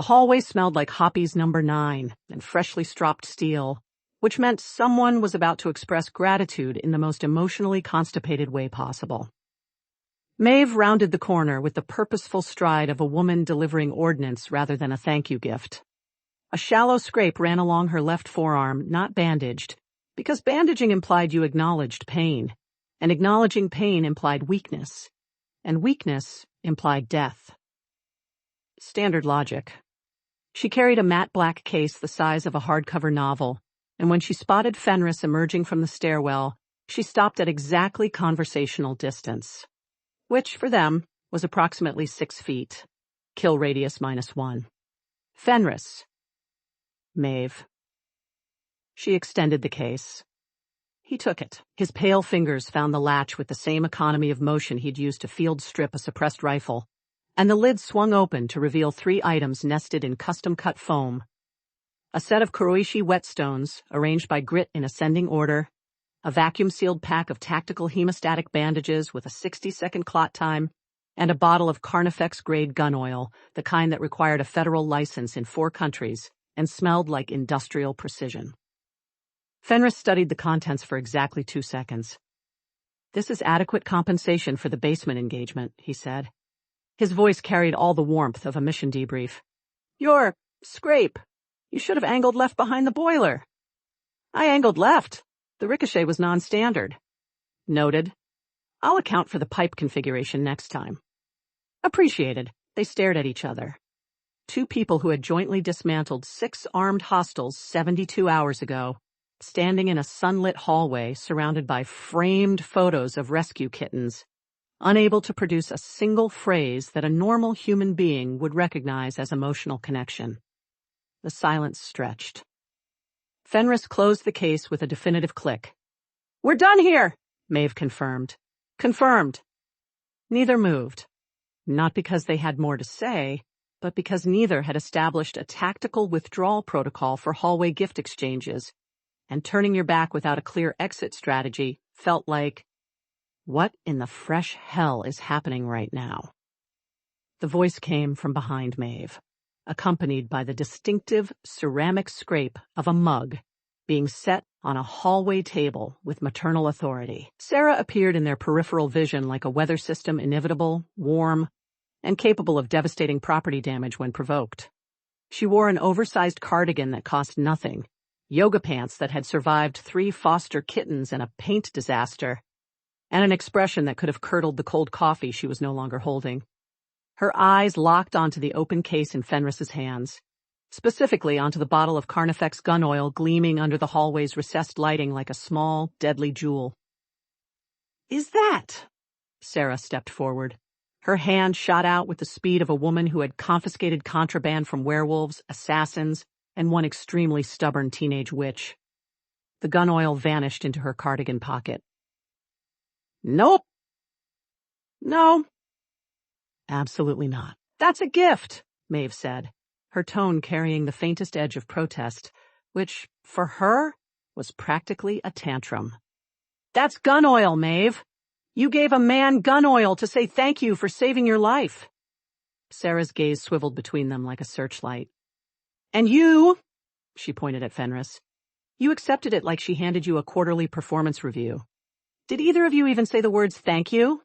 The hallway smelled like Hoppy's number 9 and freshly stropped steel, which meant someone was about to express gratitude in the most emotionally constipated way possible. Maeve rounded the corner with the purposeful stride of a woman delivering ordnance rather than a thank you gift. A shallow scrape ran along her left forearm, not bandaged, because bandaging implied you acknowledged pain, and acknowledging pain implied weakness, and weakness implied death. Standard logic. She carried a matte black case the size of a hardcover novel, and when she spotted Fenris emerging from the stairwell, she stopped at exactly conversational distance, which, for them, was approximately 6 feet. Kill radius -1. Fenris. Maeve. She extended the case. He took it. His pale fingers found the latch with the same economy of motion he'd used to field strip a suppressed rifle, and the lid swung open to reveal 3 items nested in custom-cut foam. A set of Kuroishi whetstones, arranged by grit in ascending order, a vacuum-sealed pack of tactical hemostatic bandages with a 60-second clot time, and a bottle of Carnifex-grade gun oil, the kind that required a federal license in 4 countries and smelled like industrial precision. Fenris studied the contents for exactly 2 seconds. "This is adequate compensation for the basement engagement," he said. His voice carried all the warmth of a mission debrief. "Your scrape. You should have angled left behind the boiler." "I angled left. The ricochet was non-standard." "Noted. I'll account for the pipe configuration next time." "Appreciated." They stared at each other. 2 people who had jointly dismantled 6 armed hostiles 72 hours ago, standing in a sunlit hallway surrounded by framed photos of rescue kittens, unable to produce a single phrase that a normal human being would recognize as emotional connection. The silence stretched. Fenris closed the case with a definitive click. "We're done here," Maeve confirmed. "Confirmed." Neither moved. Not because they had more to say, but because neither had established a tactical withdrawal protocol for hallway gift exchanges, and turning your back without a clear exit strategy felt like, what in the fresh hell is happening right now? The voice came from behind Maeve, accompanied by the distinctive ceramic scrape of a mug being set on a hallway table with maternal authority. Sarah appeared in their peripheral vision like a weather system inevitable, warm, and capable of devastating property damage when provoked. She wore an oversized cardigan that cost nothing, yoga pants that had survived 3 foster kittens and a paint disaster, and an expression that could have curdled the cold coffee she was no longer holding. Her eyes locked onto the open case in Fenris's hands, specifically onto the bottle of Carnifex gun oil gleaming under the hallway's recessed lighting like a small, deadly jewel. "Is that?" Sarah stepped forward. Her hand shot out with the speed of a woman who had confiscated contraband from werewolves, assassins, and one extremely stubborn teenage witch. The gun oil vanished into her cardigan pocket. "Nope." "No." "Absolutely not." "That's a gift," Maeve said, her tone carrying the faintest edge of protest, which, for her, was practically a tantrum. "That's gun oil, Maeve. You gave a man gun oil to say thank you for saving your life." Sarah's gaze swiveled between them like a searchlight. "And you," she pointed at Fenris, "you accepted it like she handed you a quarterly performance review. Did either of you even say the words thank you?"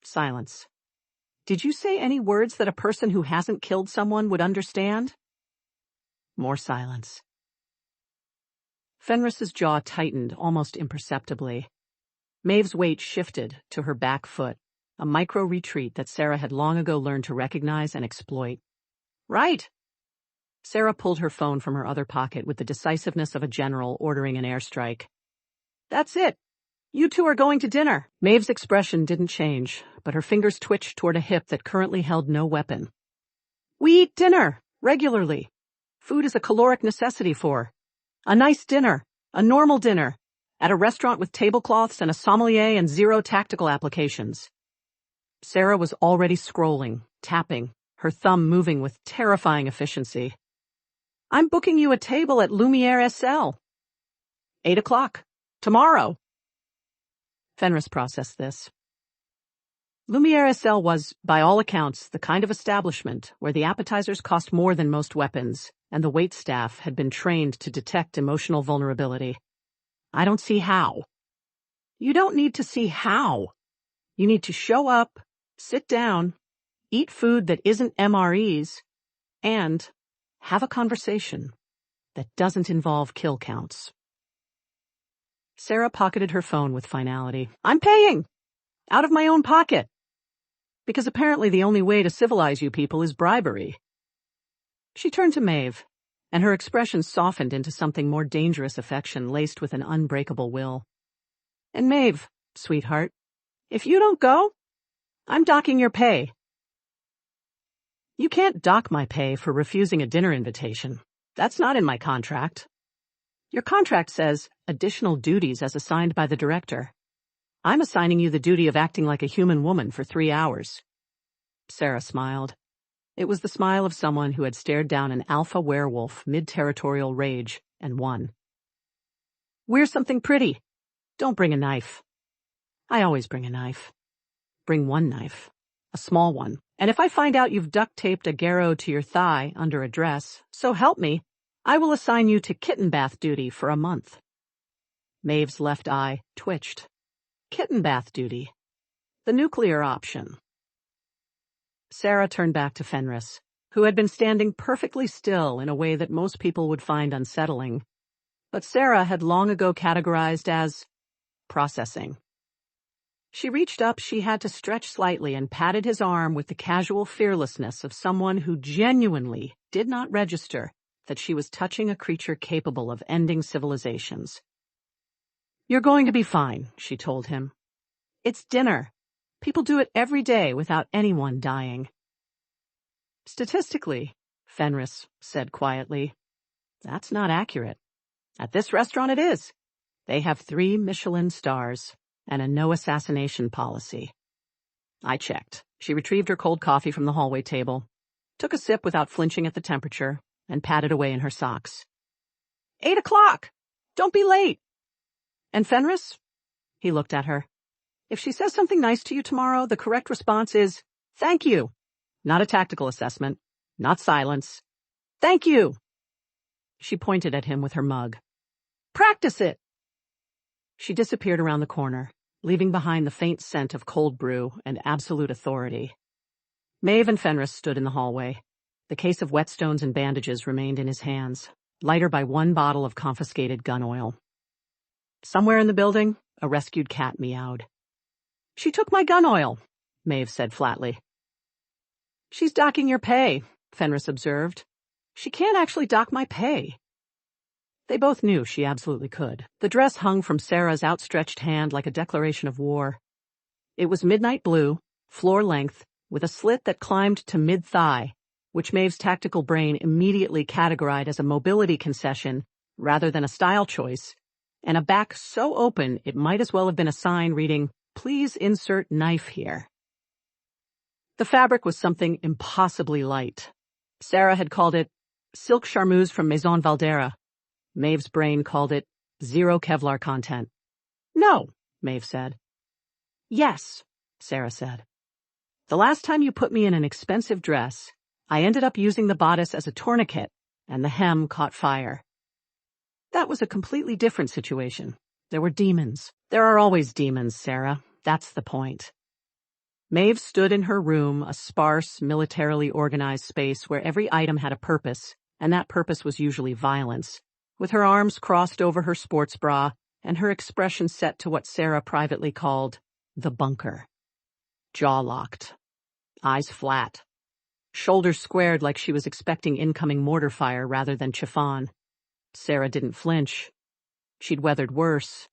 Silence. "Did you say any words that a person who hasn't killed someone would understand?" More silence. Fenris's jaw tightened almost imperceptibly. Maeve's weight shifted to her back foot, a micro-retreat that Sarah had long ago learned to recognize and exploit. "Right." Sarah pulled her phone from her other pocket with the decisiveness of a general ordering an airstrike. "That's it. You 2 are going to dinner." Maeve's expression didn't change, but her fingers twitched toward a hip that currently held no weapon. "We eat dinner, regularly. Food is a caloric necessity for a nice dinner, a normal dinner, at a restaurant with tablecloths and a sommelier and 0 tactical applications." Sarah was already scrolling, tapping, her thumb moving with terrifying efficiency. "I'm booking you a table at Lumiere SL. 8 o'clock. Tomorrow." Fenris processed this. Lumiere SL was, by all accounts, the kind of establishment where the appetizers cost more than most weapons, and the waitstaff had been trained to detect emotional vulnerability. I don't see how. You don't need to see how. You need to show up, sit down, eat food that isn't MREs, and have a conversation that doesn't involve kill counts. Sarah pocketed her phone with finality. I'm paying! Out of my own pocket! Because apparently the only way to civilize you people is bribery. She turned to Maeve, and her expression softened into something more dangerous affection laced with an unbreakable will. And Maeve, sweetheart, if you don't go, I'm docking your pay. You can't dock my pay for refusing a dinner invitation. That's not in my contract. Your contract says additional duties as assigned by the director. I'm assigning you the duty of acting like a human woman for 3 hours. Sarah smiled. It was the smile of someone who had stared down an alpha werewolf mid-territorial rage and won. Wear something pretty. Don't bring a knife. I always bring a knife. Bring one knife. A small one. And if I find out you've duct-taped a garrow to your thigh under a dress, so help me, I will assign you to kitten bath duty for a month. Maeve's left eye twitched. Kitten bath duty. The nuclear option. Sarah turned back to Fenris, who had been standing perfectly still in a way that most people would find unsettling, but Sarah had long ago categorized as processing. She reached up, she had to stretch slightly, and patted his arm with the casual fearlessness of someone who genuinely did not register that she was touching a creature capable of ending civilizations. You're going to be fine, she told him. It's dinner. People do it every day without anyone dying. Statistically, Fenris said quietly, that's not accurate. At this restaurant it is. They have 3 Michelin stars and a no assassination policy. I checked. She retrieved her cold coffee from the hallway table, took a sip without flinching at the temperature, and patted away in her socks. 8 o'clock! Don't be late! And Fenris? He looked at her. If she says something nice to you tomorrow, the correct response is, thank you. Not a tactical assessment. Not silence. Thank you. She pointed at him with her mug. Practice it. She disappeared around the corner, leaving behind the faint scent of cold brew and absolute authority. Maeve and Fenris stood in the hallway. The case of whetstones and bandages remained in his hands, lighter by 1 bottle of confiscated gun oil. Somewhere in the building, a rescued cat meowed. She took my gun oil, Maeve said flatly. She's docking your pay, Fenris observed. She can't actually dock my pay. They both knew she absolutely could. The dress hung from Sarah's outstretched hand like a declaration of war. It was midnight blue, floor length, with a slit that climbed to mid-thigh, which Maeve's tactical brain immediately categorized as a mobility concession rather than a style choice, and a back so open it might as well have been a sign reading, "Please insert knife here." The fabric was something impossibly light. Sarah had called it silk charmeuse from Maison Valdera. Maeve's brain called it 0 Kevlar content. No, Maeve said. Yes, Sarah said. The last time you put me in an expensive dress, I ended up using the bodice as a tourniquet, and the hem caught fire. That was a completely different situation. There were demons. There are always demons, Sarah. That's the point. Maeve stood in her room, a sparse, militarily organized space where every item had a purpose, and that purpose was usually violence, with her arms crossed over her sports bra and her expression set to what Sarah privately called the bunker. Jaw locked, eyes flat, shoulders squared like she was expecting incoming mortar fire rather than chiffon. Sarah didn't flinch. She'd weathered worse.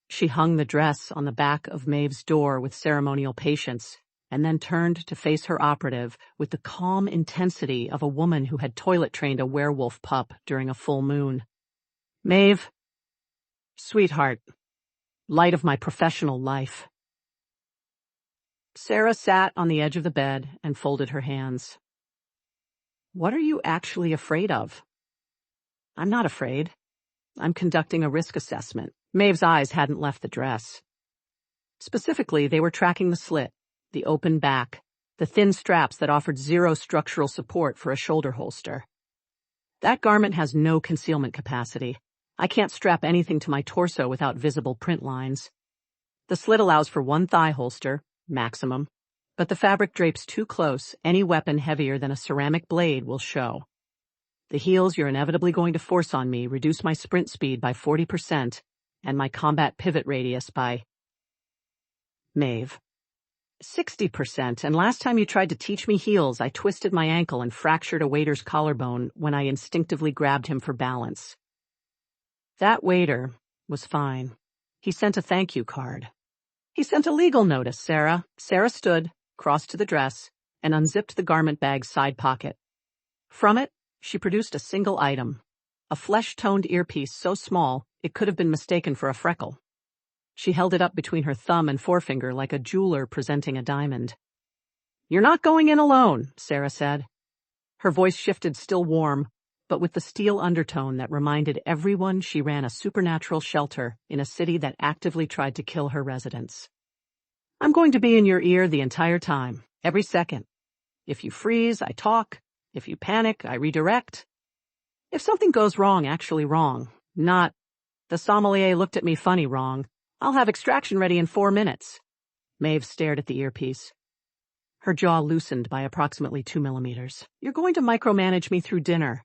She hung the dress on the back of Maeve's door with ceremonial patience, and then turned to face her operative with the calm intensity of a woman who had toilet-trained a werewolf pup during a full moon. Maeve, sweetheart, light of my professional life. Sarah sat on the edge of the bed and folded her hands. What are you actually afraid of? I'm not afraid. I'm conducting a risk assessment. Maeve's eyes hadn't left the dress. Specifically, they were tracking the slit, the open back, the thin straps that offered zero structural support for a shoulder holster. That garment has no concealment capacity. I can't strap anything to my torso without visible print lines. The slit allows for one thigh holster, maximum, but the fabric drapes too close, any weapon heavier than a ceramic blade will show. The heels you're inevitably going to force on me reduce my sprint speed by 40% and my combat pivot radius by Maeve. 60%, and last time you tried to teach me heels, I twisted my ankle and fractured a waiter's collarbone when I instinctively grabbed him for balance. That waiter was fine. He sent a thank you card. He sent a legal notice, Sarah. Sarah stood, crossed to the dress, and unzipped the garment bag's side pocket. From it, she produced a single item, a flesh-toned earpiece so small it could have been mistaken for a freckle. She held it up between her thumb and forefinger like a jeweler presenting a diamond. "You're not going in alone," Sarah said. Her voice shifted, still warm, but with the steel undertone that reminded everyone she ran a supernatural shelter in a city that actively tried to kill her residents. "I'm going to be in your ear the entire time, every second. If you freeze, I talk. If you panic, I redirect. If something goes wrong, actually wrong, not, the sommelier looked at me funny wrong, I'll have extraction ready in 4 minutes." Maeve stared at the earpiece. Her jaw loosened by approximately 2 millimeters. "You're going to micromanage me through dinner.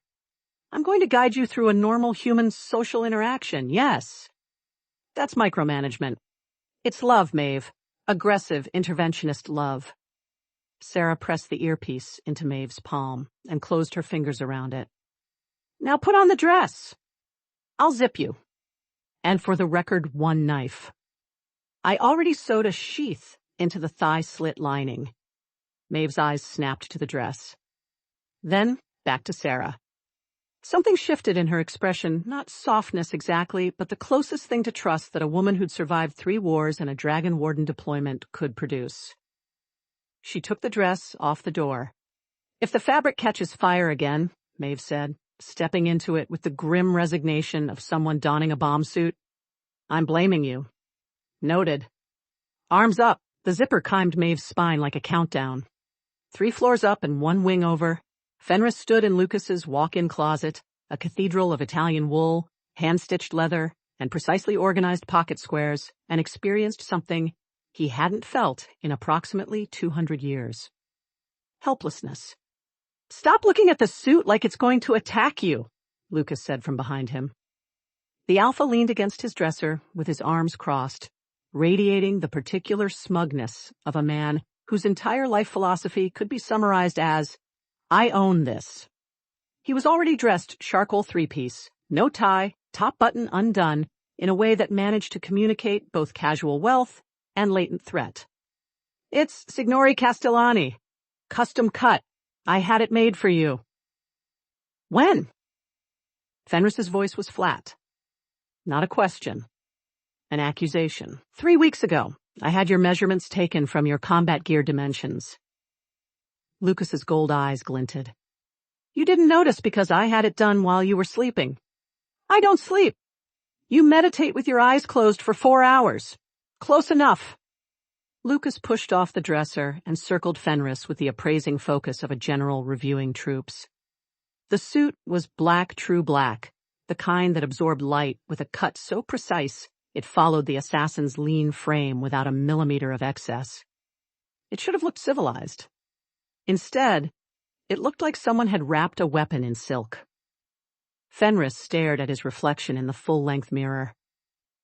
I'm going to guide you through a normal human social interaction, yes. That's micromanagement. It's love, Maeve. Aggressive, interventionist love." Sarah pressed the earpiece into Maeve's palm and closed her fingers around it. "Now put on the dress. I'll zip you. And for the record, one knife. I already sewed a sheath into the thigh slit lining." Maeve's eyes snapped to the dress. Then back to Sarah. Something shifted in her expression, not softness exactly, but the closest thing to trust that a woman who'd survived 3 wars and a Dragon Warden deployment could produce. She took the dress off the door. "If the fabric catches fire again," Maeve said, stepping into it with the grim resignation of someone donning a bomb suit, "I'm blaming you." "Noted." Arms up. The zipper chimed Maeve's spine like a countdown. 3 floors up and 1 wing over, Fenris stood in Lucas's walk-in closet, a cathedral of Italian wool, hand-stitched leather, and precisely organized pocket squares, and experienced something he hadn't felt in approximately 200 years. Helplessness. "Stop looking at the suit like it's going to attack you," Lucas said from behind him. The Alpha leaned against his dresser with his arms crossed, radiating the particular smugness of a man whose entire life philosophy could be summarized as, "I own this." He was already dressed charcoal 3-piece, no tie, top button undone, in a way that managed to communicate both casual wealth and latent threat. "It's Signori Castellani. Custom cut. I had it made for you." "When?" Fenris's voice was flat. Not a question. An accusation. 3 weeks ago, I had your measurements taken from your combat gear dimensions." Lucas's gold eyes glinted. "You didn't notice because I had it done while you were sleeping." "I don't sleep. You meditate with your eyes closed for 4 hours. Close enough." Lucas pushed off the dresser and circled Fenris with the appraising focus of a general reviewing troops. The suit was black, true black, the kind that absorbed light with a cut so precise it followed the assassin's lean frame without a millimeter of excess. It should have looked civilized. Instead, it looked like someone had wrapped a weapon in silk. Fenris stared at his reflection in the full-length mirror.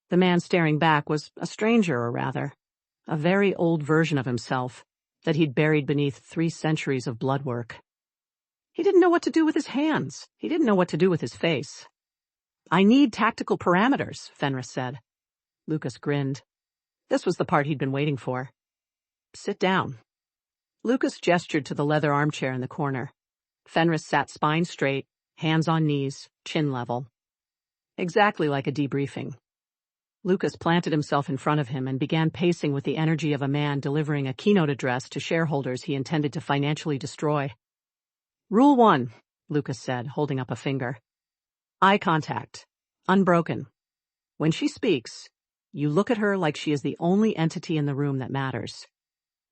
The man staring back was a stranger, or rather, a very old version of himself that he'd buried beneath 3 centuries of blood work. He didn't know what to do with his hands. He didn't know what to do with his face. "I need tactical parameters," Fenris said. Lucas grinned. This was the part he'd been waiting for. "Sit down." Lucas gestured to the leather armchair in the corner. Fenris sat spine straight, hands on knees, chin level. Exactly like a debriefing. Lucas planted himself in front of him and began pacing with the energy of a man delivering a keynote address to shareholders he intended to financially destroy. "Rule 1, Lucas said, holding up a finger. "Eye contact. Unbroken. When she speaks, you look at her like she is the only entity in the room that matters.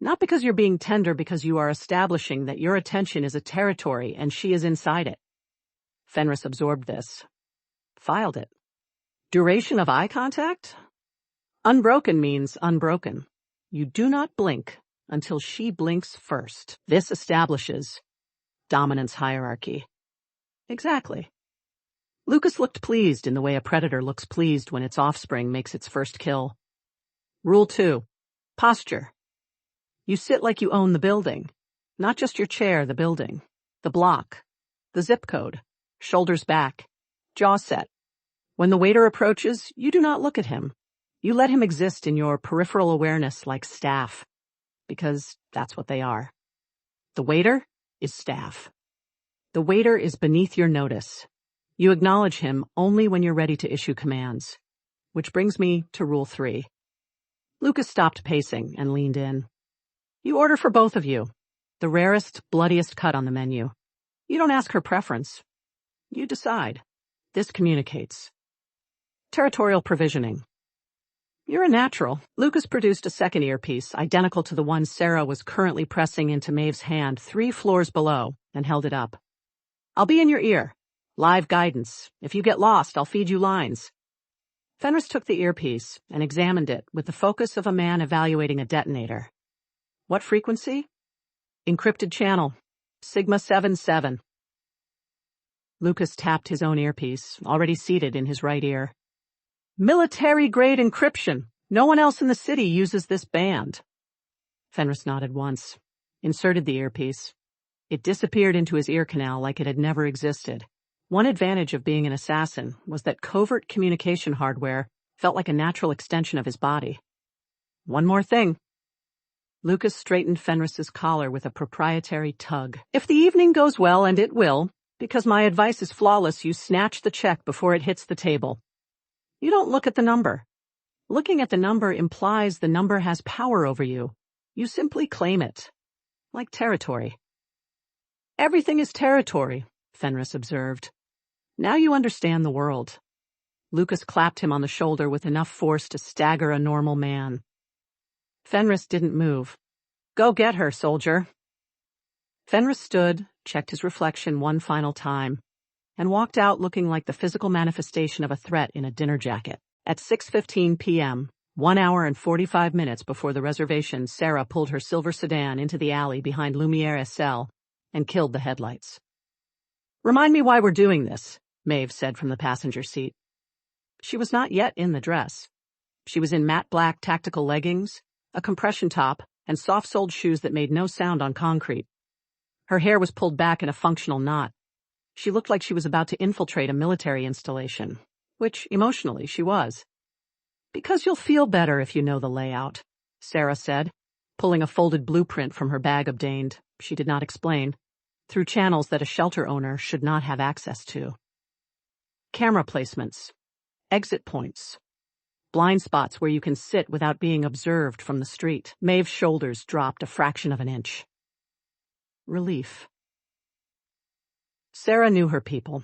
Not because you're being tender, because you are establishing that your attention is a territory and she is inside it. Fenris absorbed this. Filed it. Duration of eye contact? Unbroken means unbroken. You do not blink until she blinks first. This establishes dominance hierarchy. Exactly. Lucas looked pleased in the way a predator looks pleased when its offspring makes its first kill. Rule 2. Posture. You sit like you own the building. Not just your chair, the building. The block. The zip code. Shoulders back. Jaw set. When the waiter approaches, you do not look at him. You let him exist in your peripheral awareness like staff. Because that's what they are. The waiter is staff. The waiter is beneath your notice. You acknowledge him only when you're ready to issue commands. Which brings me to Rule 3. Lucas stopped pacing and leaned in. You order for both of you. The rarest, bloodiest cut on the menu. You don't ask her preference. You decide. This communicates. Territorial provisioning. You're a natural. Lucas produced a second earpiece, identical to the one Sarah was currently pressing into Maeve's hand 3 floors below, and held it up. I'll be in your ear. Live guidance. If you get lost, I'll feed you lines. Fenris took the earpiece and examined it with the focus of a man evaluating a detonator. What frequency? Encrypted channel. Sigma 77. Lucas tapped his own earpiece, already seated in his right ear. Military-grade encryption. No one else in the city uses this band. Fenris nodded once, inserted the earpiece. It disappeared into his ear canal like it had never existed. One advantage of being an assassin was that covert communication hardware felt like a natural extension of his body. One more thing. Lucas straightened Fenris's collar with a proprietary tug. If the evening goes well, and it will, because my advice is flawless, you snatch the check before it hits the table. You don't look at the number. Looking at the number implies the number has power over you. You simply claim it. Like territory. Everything is territory, Fenris observed. Now you understand the world. Lucas clapped him on the shoulder with enough force to stagger a normal man. Fenris didn't move. Go get her, soldier. Fenris stood, checked his reflection one final time, and walked out looking like the physical manifestation of a threat in a dinner jacket. At 6:15 p.m., 1 hour and 45 minutes before the reservation, Sarah pulled her silver sedan into the alley behind Lumiere-Essel and killed the headlights. Remind me why we're doing this, Maeve said from the passenger seat. She was not yet in the dress. She was in matte black tactical leggings, a compression top, and soft-soled shoes that made no sound on concrete. Her hair was pulled back in a functional knot. She looked like she was about to infiltrate a military installation, which, emotionally, she was. Because you'll feel better if you know the layout, Sarah said, pulling a folded blueprint from her bag obtained, she did not explain, through channels that a shelter owner should not have access to. Camera placements, exit points, blind spots where you can sit without being observed from the street. Maeve's shoulders dropped a fraction of an inch. Relief. Sarah knew her people.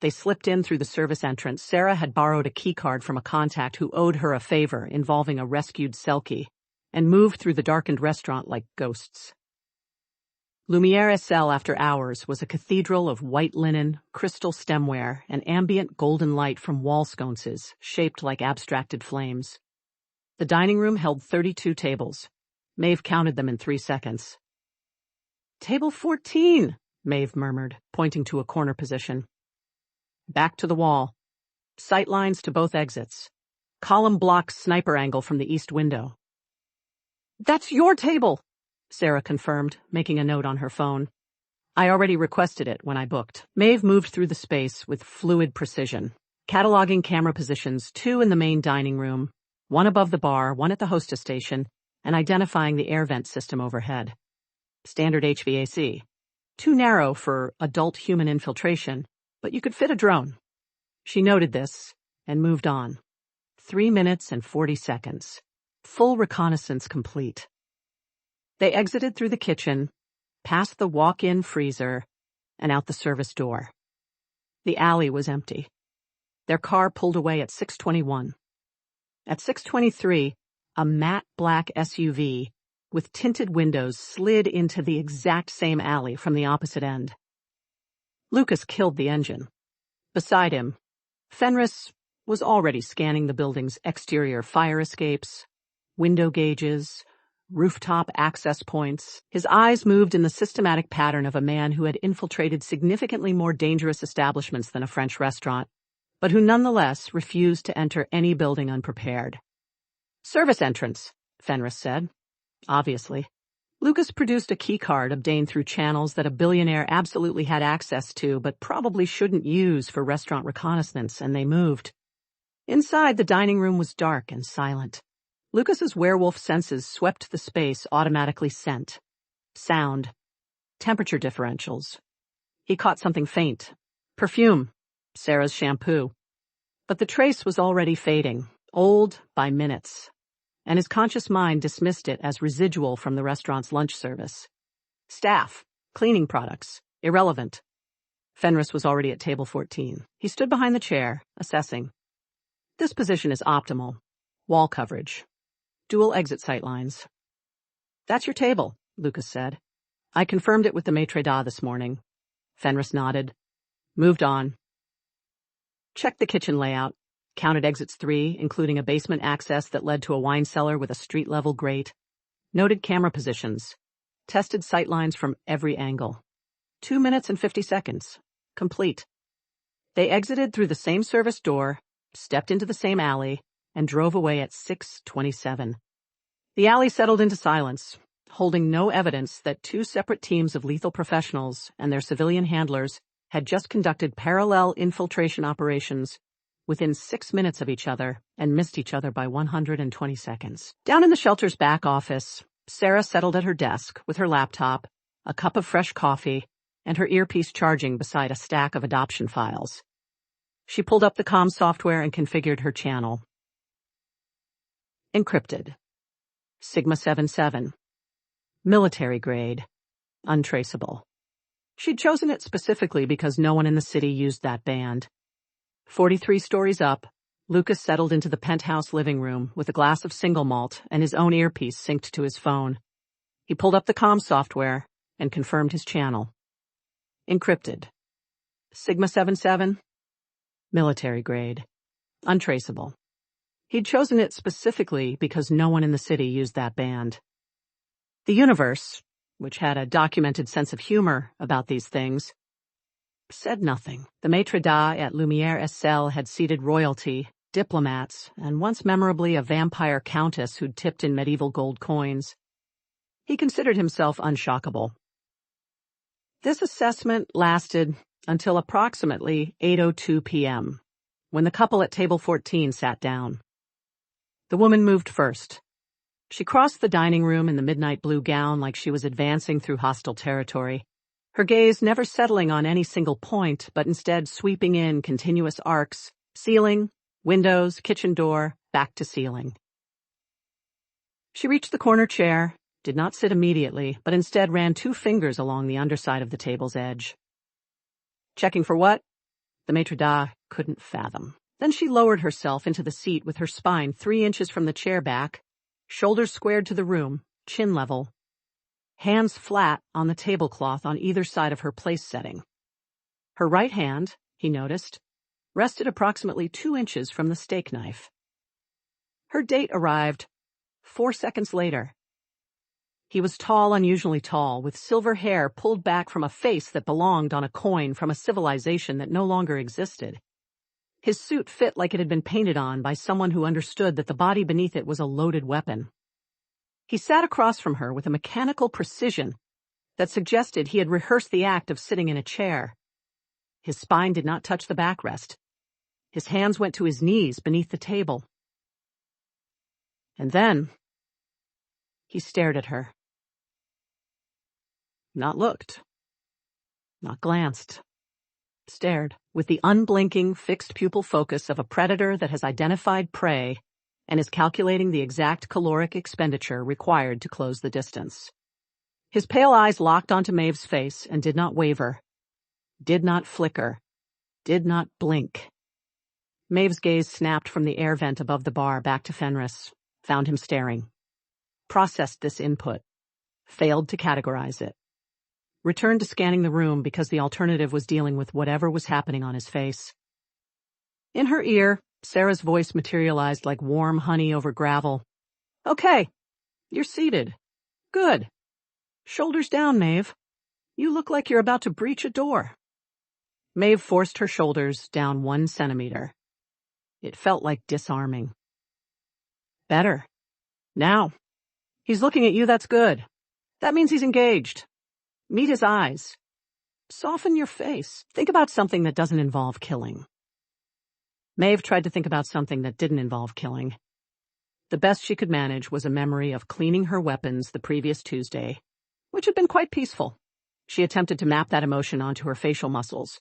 They slipped in through the service entrance. Sarah had borrowed a keycard from a contact who owed her a favor involving a rescued Selkie, and moved through the darkened restaurant like ghosts. Lumiere-Essel after hours was a cathedral of white linen, crystal stemware, and ambient golden light from wall sconces shaped like abstracted flames. The dining room held 32 tables. Maeve counted them in 3 seconds. Table 14, Maeve murmured, pointing to a corner position. Back to the wall. Sight lines to both exits. Column block sniper angle from the east window. That's your table, Sarah confirmed, making a note on her phone. I already requested it when I booked. Maeve moved through the space with fluid precision, cataloging camera positions, 2 in the main dining room, 1 above the bar, 1 at the hostess station, and identifying the air vent system overhead. Standard HVAC. Too narrow for adult human infiltration, but you could fit a drone. She noted this and moved on. 3 minutes and 40 seconds. Full reconnaissance complete. They exited through the kitchen, past the walk-in freezer, and out the service door. The alley was empty. Their car pulled away at 6:21. At 6:23, a matte black SUV, with tinted windows slid into the exact same alley from the opposite end. Lucas killed the engine. Beside him, Fenris was already scanning the building's exterior fire escapes, window gauges, rooftop access points. His eyes moved in the systematic pattern of a man who had infiltrated significantly more dangerous establishments than a French restaurant, but who nonetheless refused to enter any building unprepared. "Service entrance," Fenris said. Obviously. Lucas produced a keycard obtained through channels that a billionaire absolutely had access to but probably shouldn't use for restaurant reconnaissance, and they moved. Inside, the dining room was dark and silent. Lucas's werewolf senses swept the space automatically scent, sound, temperature differentials. He caught something faint. Perfume. Sarah's shampoo. But the trace was already fading, old by minutes, and his conscious mind dismissed it as residual from the restaurant's lunch service. Staff, cleaning products, irrelevant. Fenris was already at table 14. He stood behind the chair, assessing. This position is optimal. Wall coverage. Dual exit sight lines. "That's your table," Lucas said. "I confirmed it with the maitre d' this morning." Fenris nodded. Moved on. Checked the kitchen layout. Counted exits 3, including a basement access that led to a wine cellar with a street-level grate. Noted camera positions. Tested sight lines from every angle. 2 minutes and 50 seconds. Complete. They exited through the same service door, stepped into the same alley, and drove away at 6:27. The alley settled into silence, holding no evidence that 2 separate teams of lethal professionals and their civilian handlers had just conducted parallel infiltration operations within 6 minutes of each other and missed each other by 120 seconds. Down in the shelter's back office, Sarah settled at her desk with her laptop, a cup of fresh coffee, and her earpiece charging beside a stack of adoption files. She pulled up the comm software and configured her channel. Encrypted. Sigma 77. Military grade. Untraceable. She'd chosen it specifically because no one in the city used that band. 43 stories up, Lucas settled into the penthouse living room with a glass of single malt and his own earpiece synced to his phone. He pulled up the comm software and confirmed his channel. Encrypted. Sigma 77. Military grade. Untraceable. He'd chosen it specifically because no one in the city used that band. The universe, which had a documented sense of humor about these things, said nothing. The maitre d' at Lumiere Essel had seated royalty, diplomats, and once memorably a vampire countess who'd tipped in medieval gold coins. He considered himself unshockable. This assessment lasted until approximately 8:02 p.m., when the couple at table 14 sat down. The woman moved first. She crossed the dining room in the midnight blue gown like she was advancing through hostile territory, her gaze never settling on any single point, but instead sweeping in continuous arcs, ceiling, windows, kitchen door, back to ceiling. She reached the corner chair, did not sit immediately, but instead ran 2 fingers along the underside of the table's edge. Checking for what? The maitre d' couldn't fathom. Then she lowered herself into the seat with her spine 3 inches from the chair back, shoulders squared to the room, chin level, hands flat on the tablecloth on either side of her place setting. Her right hand, he noticed, rested approximately 2 inches from the steak knife. Her date arrived 4 seconds later. He was tall, unusually tall, with silver hair pulled back from a face that belonged on a coin from a civilization that no longer existed. His suit fit like it had been painted on by someone who understood that the body beneath it was a loaded weapon. He sat across from her with a mechanical precision that suggested he had rehearsed the act of sitting in a chair. His spine did not touch the backrest. His hands went to his knees beneath the table. And then he stared at her. Not looked. Not glanced. Stared with the unblinking, fixed pupil focus of a predator that has identified prey and is calculating the exact caloric expenditure required to close the distance. His pale eyes locked onto Maeve's face and did not waver, did not flicker, did not blink. Maeve's gaze snapped from the air vent above the bar back to Fenris, found him staring. processed this input, failed to categorize it, returned to scanning the room because the alternative was dealing with whatever was happening on his face. In her ear, Sarah's voice materialized like warm honey over gravel. Okay, you're seated. Good. Shoulders down, Maeve. You look like you're about to breach a door. Maeve forced her shoulders down 1 centimeter. It felt like disarming. Better. Now. He's looking at you, that's good. That means he's engaged. Meet his eyes. Soften your face. Think about something that doesn't involve killing. Maeve tried to think about something that didn't involve killing. The best she could manage was a memory of cleaning her weapons the previous Tuesday, which had been quite peaceful. She attempted to map that emotion onto her facial muscles.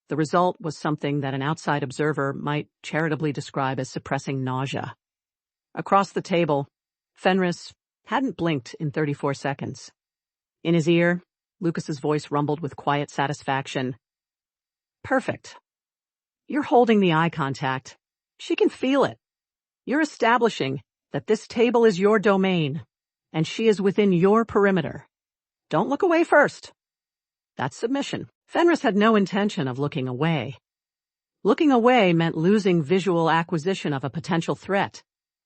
The result was something that an outside observer might charitably describe as suppressing nausea. Across the table, Fenris hadn't blinked in 34 seconds. In his ear, Lucas's voice rumbled with quiet satisfaction. Perfect. You're holding the eye contact. She can feel it. You're establishing that this table is your domain, and she is within your perimeter. Don't look away first. That's submission. Fenris had no intention of looking away. Looking away meant losing visual acquisition of a potential threat,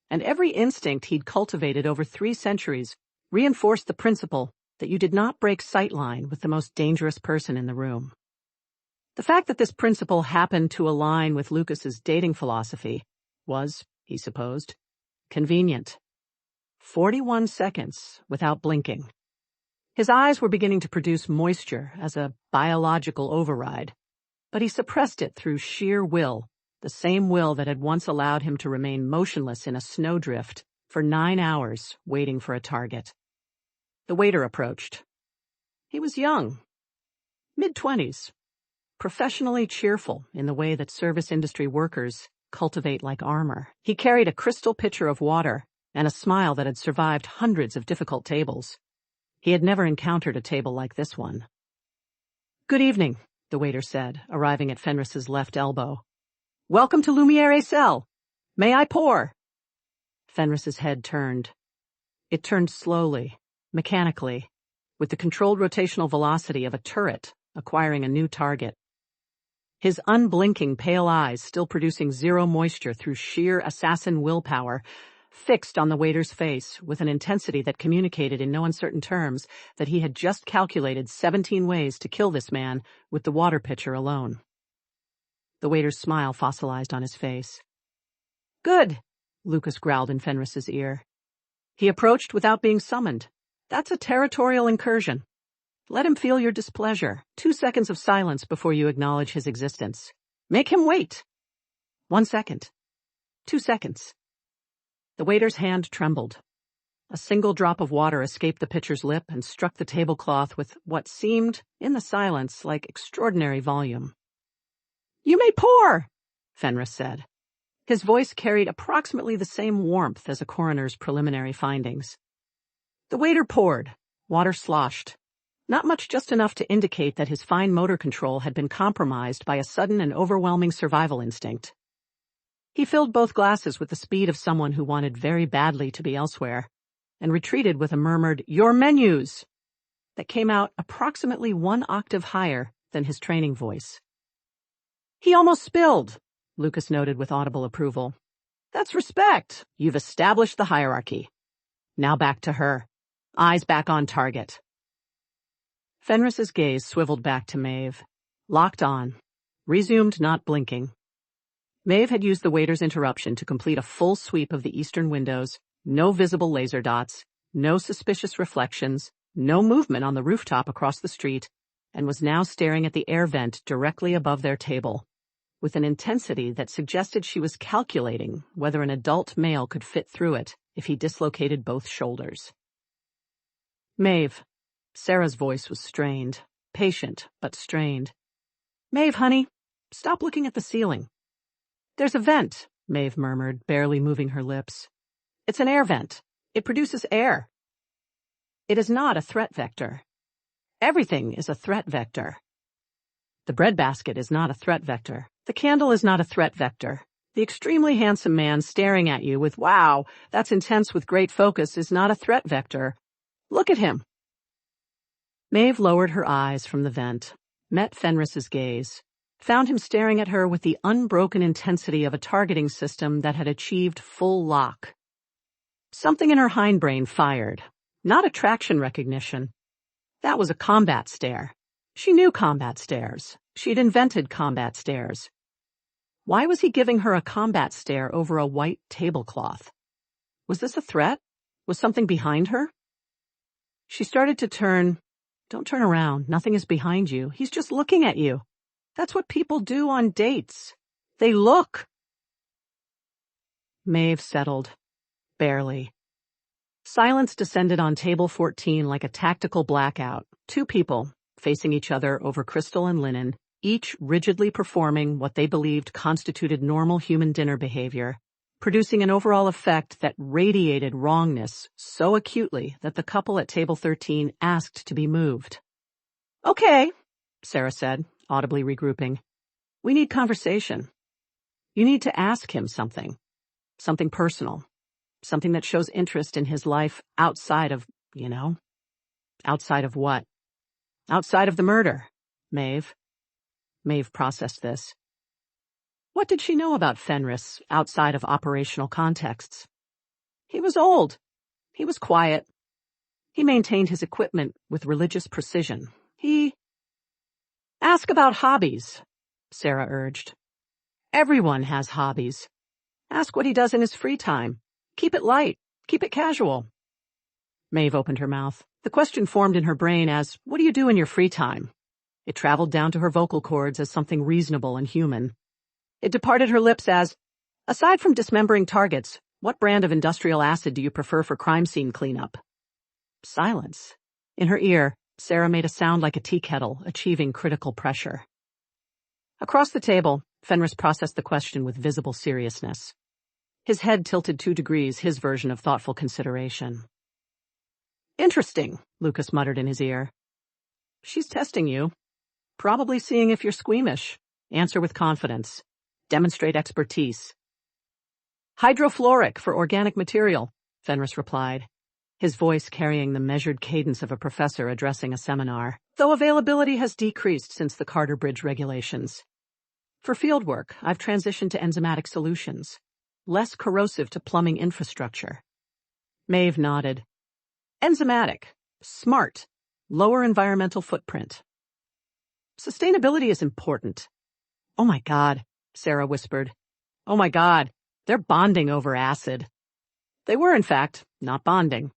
and every instinct he'd cultivated over 3 centuries reinforced the principle that you did not break sightline with the most dangerous person in the room. The fact that this principle happened to align with Lucas's dating philosophy was, he supposed, convenient. 41 seconds without blinking. His eyes were beginning to produce moisture as a biological override, but he suppressed it through sheer will, the same will that had once allowed him to remain motionless in a snowdrift for 9 hours waiting for a target. The waiter approached. He was young, mid-20s, professionally cheerful in the way that service industry workers cultivate like armor. He carried a crystal pitcher of water and a smile that had survived hundreds of difficult tables. He had never encountered a table like this one. Good evening, the waiter said, arriving at Fenris's left elbow. Welcome to Lumiere Cell. May I pour? Fenris's head turned. It turned slowly, mechanically, with the controlled rotational velocity of a turret acquiring a new target. His unblinking pale eyes still producing zero moisture through sheer assassin willpower, fixed on the waiter's face with an intensity that communicated in no uncertain terms that he had just calculated 17 ways to kill this man with the water pitcher alone. The waiter's smile fossilized on his face. Good, Lucas growled in Fenris's ear. He approached without being summoned. That's a territorial incursion. Let him feel your displeasure. 2 seconds of silence before you acknowledge his existence. Make him wait. 1 second. 2 seconds. The waiter's hand trembled. A single drop of water escaped the pitcher's lip and struck the tablecloth with what seemed, in the silence, like extraordinary volume. You may pour, Fenris said. His voice carried approximately the same warmth as a coroner's preliminary findings. The waiter poured. Water sloshed. Not much, just enough to indicate that his fine motor control had been compromised by a sudden and overwhelming survival instinct. He filled both glasses with the speed of someone who wanted very badly to be elsewhere, and retreated with a murmured, "Your menus!" that came out approximately 1 octave higher than his training voice. He almost spilled, Lucas noted with audible approval. That's respect. You've established the hierarchy. Now back to her. Eyes back on target. Fenris's gaze swiveled back to Maeve. Locked on. Resumed not blinking. Maeve had used the waiter's interruption to complete a full sweep of the eastern windows, no visible laser dots, no suspicious reflections, no movement on the rooftop across the street, and was now staring at the air vent directly above their table, with an intensity that suggested she was calculating whether an adult male could fit through it if he dislocated both shoulders. Maeve. Sarah's voice was strained, patient but strained. Maeve, honey, stop looking at the ceiling. There's a vent, Maeve murmured, barely moving her lips. It's an air vent. It produces air. It is not a threat vector. Everything is a threat vector. The breadbasket is not a threat vector. The candle is not a threat vector. The extremely handsome man staring at you with, "Wow, that's intense with great focus," is not a threat vector. Look at him. Maeve lowered her eyes from the vent, met Fenris's gaze, found him staring at her with the unbroken intensity of a targeting system that had achieved full lock. Something in her hindbrain fired, not attraction recognition. That was a combat stare. She knew combat stares. She'd invented combat stares. Why was he giving her a combat stare over a white tablecloth? Was this a threat? Was something behind her? She started to turn. Don't turn around. Nothing is behind you. He's just looking at you. That's what people do on dates. They look. Maeve settled. Barely. Silence descended on table 14 like a tactical blackout. Two people, facing each other over crystal and linen, each rigidly performing what they believed constituted normal human dinner behavior, producing an overall effect that radiated wrongness so acutely that the couple at table 13 asked to be moved. "Okay," Sarah said, audibly regrouping. "We need conversation. You need to ask him something. Something personal. Something that shows interest in his life outside of, outside of what? Outside of the murder, Maeve." Maeve processed this. What did she know about Fenris outside of operational contexts? He was old. He was quiet. He maintained his equipment with religious precision. Ask about hobbies, Sarah urged. Everyone has hobbies. Ask what he does in his free time. Keep it light. Keep it casual. Maeve opened her mouth. The question formed in her brain as, what do you do in your free time? It traveled down to her vocal cords as something reasonable and human. It departed her lips as, aside from dismembering targets, what brand of industrial acid do you prefer for crime scene cleanup? Silence. In her ear, Sarah made a sound like a tea kettle, achieving critical pressure. Across the table, Fenris processed the question with visible seriousness. His head tilted 2 degrees, his version of thoughtful consideration. Interesting, Lucas muttered in his ear. She's testing you. Probably seeing if you're squeamish. Answer with confidence. Demonstrate expertise. Hydrofluoric for organic material, Fenris replied, his voice carrying the measured cadence of a professor addressing a seminar, though availability has decreased since the Carter Bridge regulations. For fieldwork, I've transitioned to enzymatic solutions, less corrosive to plumbing infrastructure. Maeve nodded. Enzymatic, smart, lower environmental footprint. Sustainability is important. Oh my God, Sarah whispered. Oh my God, they're bonding over acid. They were, in fact, not bonding.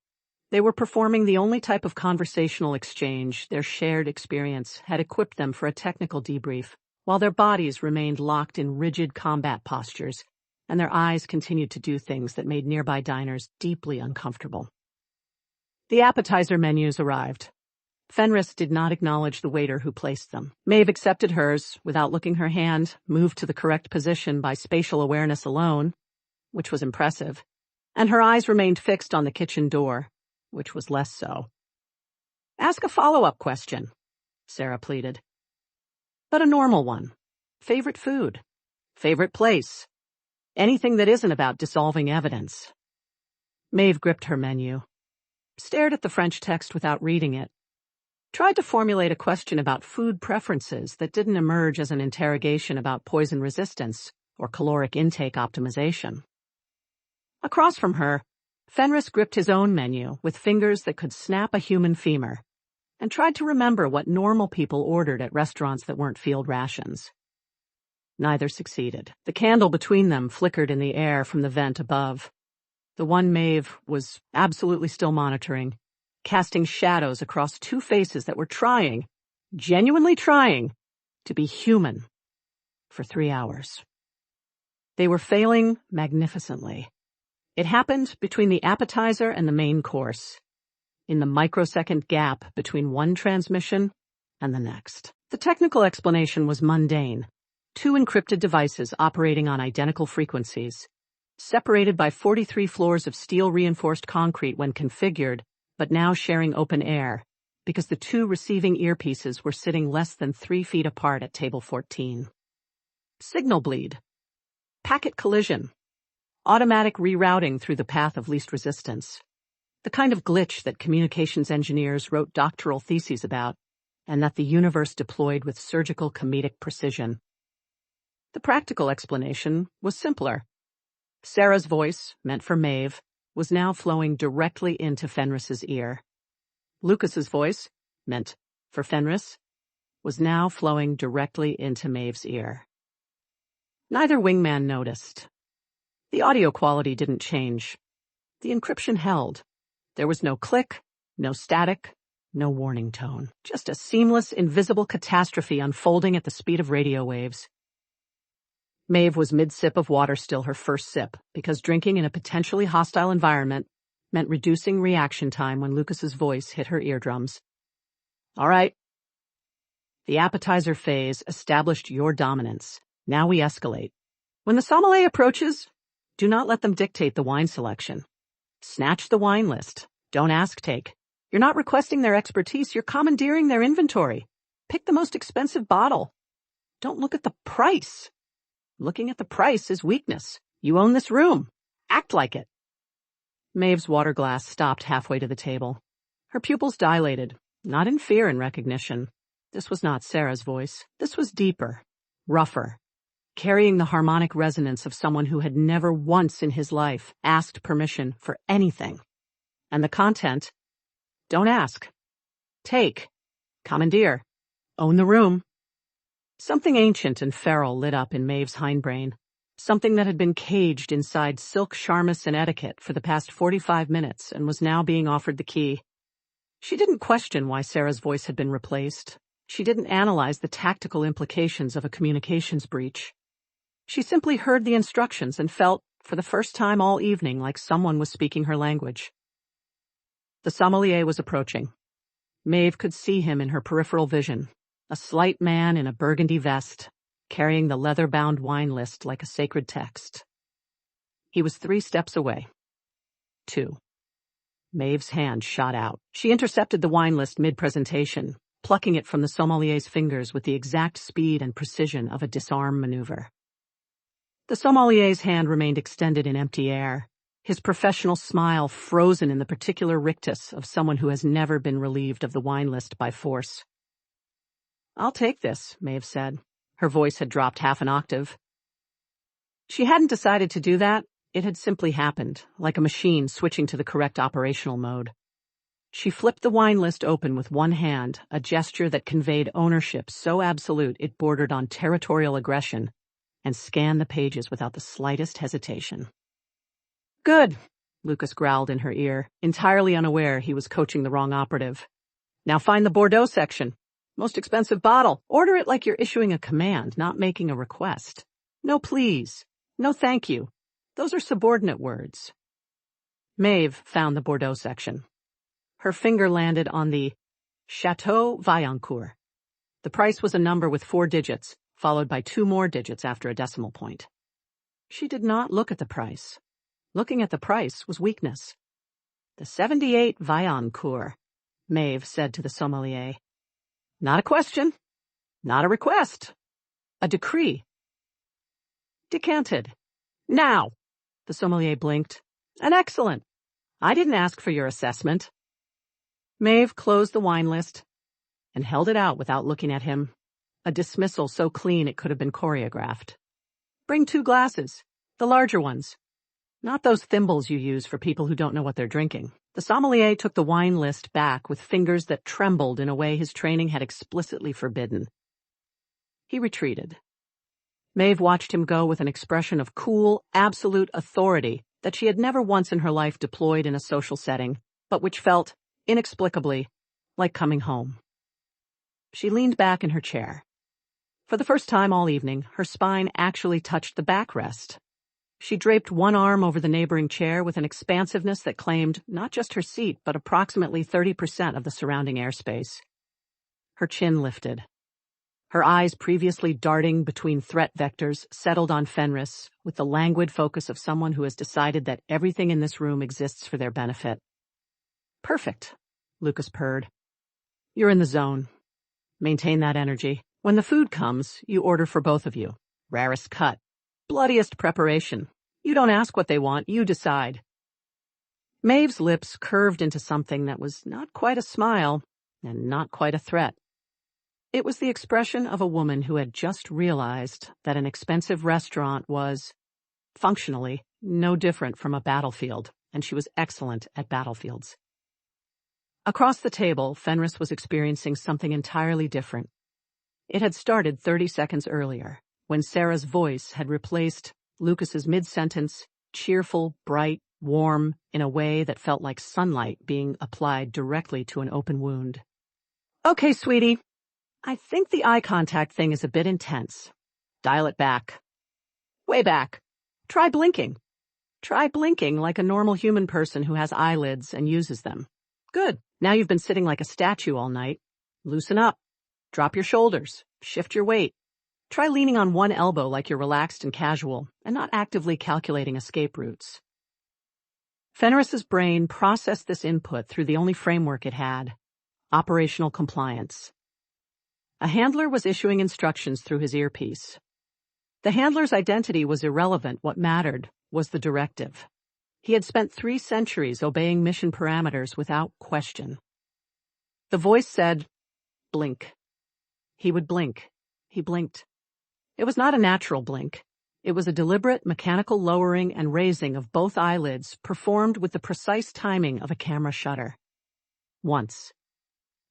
They were performing the only type of conversational exchange their shared experience had equipped them for a technical debrief, while their bodies remained locked in rigid combat postures, and their eyes continued to do things that made nearby diners deeply uncomfortable. The appetizer menus arrived. Fenris did not acknowledge the waiter who placed them. Maeve accepted hers without looking her hand, moved to the correct position by spatial awareness alone, which was impressive, and her eyes remained fixed on the kitchen door, which was less so. Ask a follow-up question, Sarah pleaded. But a normal one. Favorite food? Favorite place? Anything that isn't about dissolving evidence. Maeve gripped her menu, stared at the French text without reading it, tried to formulate a question about food preferences that didn't emerge as an interrogation about poison resistance or caloric intake optimization. Across from her, Fenris gripped his own menu with fingers that could snap a human femur and tried to remember what normal people ordered at restaurants that weren't field rations. Neither succeeded. The candle between them flickered in the air from the vent above. The one Maeve was absolutely still monitoring, casting shadows across 2 faces that were trying, genuinely trying, to be human for 3 hours. They were failing magnificently. It happened between the appetizer and the main course, in the microsecond gap between one transmission and the next. The technical explanation was mundane. 2 encrypted devices operating on identical frequencies, separated by 43 floors of steel-reinforced concrete when configured, but now sharing open air, because the 2 receiving earpieces were sitting less than 3 feet apart at table 14. Signal bleed. Packet collision. Automatic rerouting through the path of least resistance. The kind of glitch that communications engineers wrote doctoral theses about, and that the universe deployed with surgical comedic precision. The practical explanation was simpler. Sarah's voice, meant for Maeve, was now flowing directly into Fenris's ear. Lucas's voice, meant for Fenris, was now flowing directly into Maeve's ear. Neither wingman noticed. The audio quality didn't change. The encryption held. There was no click, no static, no warning tone. Just a seamless, invisible catastrophe unfolding at the speed of radio waves. Maeve was mid-sip of water still her first sip, because drinking in a potentially hostile environment meant reducing reaction time when Lucas's voice hit her eardrums. All right. The appetizer phase established your dominance. Now we escalate. When the sommelier approaches, do not let them dictate the wine selection. Snatch the wine list. Don't ask take. You're not requesting their expertise, you're commandeering their inventory. Pick the most expensive bottle. Don't look at the price. Looking at the price is weakness. You own this room. Act like it. Maeve's water glass stopped halfway to the table. Her pupils dilated, not in fear and recognition. This was not Sarah's voice. This was deeper, rougher, carrying the harmonic resonance of someone who had never once in his life asked permission for anything. And the content, don't ask. Take. Commandeer. Own the room. Something ancient and feral lit up in Maeve's hindbrain. Something that had been caged inside silk charmus and etiquette for the past 45 minutes and was now being offered the key. She didn't question why Sarah's voice had been replaced. She didn't analyze the tactical implications of a communications breach. She simply heard the instructions and felt, for the first time all evening, like someone was speaking her language. The sommelier was approaching. Maeve could see him in her peripheral vision, a slight man in a burgundy vest, carrying the leather-bound wine list like a sacred text. He was 3 steps away. 2. Maeve's hand shot out. She intercepted the wine list mid-presentation, plucking it from the sommelier's fingers with the exact speed and precision of a disarm maneuver. The sommelier's hand remained extended in empty air, his professional smile frozen in the particular rictus of someone who has never been relieved of the wine list by force. I'll take this, Maeve said. Her voice had dropped half an octave. She hadn't decided to do that. It had simply happened, like a machine switching to the correct operational mode. She flipped the wine list open with one hand, a gesture that conveyed ownership so absolute it bordered on territorial aggression, and scanned the pages without the slightest hesitation. Good, Lucas growled in her ear, entirely unaware he was coaching the wrong operative. Now find the Bordeaux section. Most expensive bottle. Order it like you're issuing a command, not making a request. No please. No thank you. Those are subordinate words. Maeve found the Bordeaux section. Her finger landed on the Chateau Vaillancourt. The price was a number with 4 digits, followed by 2 more digits after a decimal point. She did not look at the price. Looking at the price was weakness. The 78 Vaillancourt, Maeve said to the sommelier. Not a question. Not a request. A decree. Decanted. Now. The sommelier blinked. An excellent. I didn't ask for your assessment. Maeve closed the wine list and held it out without looking at him. A dismissal so clean it could have been choreographed. Bring 2 glasses. The larger ones. Not those thimbles you use for people who don't know what they're drinking. The sommelier took the wine list back with fingers that trembled in a way his training had explicitly forbidden. He retreated. Maeve watched him go with an expression of cool, absolute authority that she had never once in her life deployed in a social setting, but which felt, inexplicably, like coming home. She leaned back in her chair. For the first time all evening, her spine actually touched the backrest. She draped one arm over the neighboring chair with an expansiveness that claimed not just her seat, but approximately 30% of the surrounding airspace. Her chin lifted. Her eyes, previously darting between threat vectors, settled on Fenris with the languid focus of someone who has decided that everything in this room exists for their benefit. Perfect, Lucas purred. You're in the zone. Maintain that energy. When the food comes, you order for both of you. Rarest cut. Bloodiest preparation. You don't ask what they want, you decide. Maeve's lips curved into something that was not quite a smile and not quite a threat. It was the expression of a woman who had just realized that an expensive restaurant was, functionally, no different from a battlefield, and she was excellent at battlefields. Across the table, Fenris was experiencing something entirely different. It had started 30 seconds earlier, when Sarah's voice had replaced Lucas's mid-sentence, cheerful, bright, warm, in a way that felt like sunlight being applied directly to an open wound. Okay, sweetie. I think the eye contact thing is a bit intense. Dial it back. Way back. Try blinking. Try blinking like a normal human person who has eyelids and uses them. Good. Now you've been sitting like a statue all night. Loosen up. Drop your shoulders. Shift your weight. Try leaning on one elbow like you're relaxed and casual and not actively calculating escape routes. Fenris's brain processed this input through the only framework it had, operational compliance. A handler was issuing instructions through his earpiece. The handler's identity was irrelevant. What mattered was the directive. He had spent 3 centuries obeying mission parameters without question. The voice said, blink. He would blink. He blinked. It was not a natural blink. It was a deliberate mechanical lowering and raising of both eyelids performed with the precise timing of a camera shutter. Once.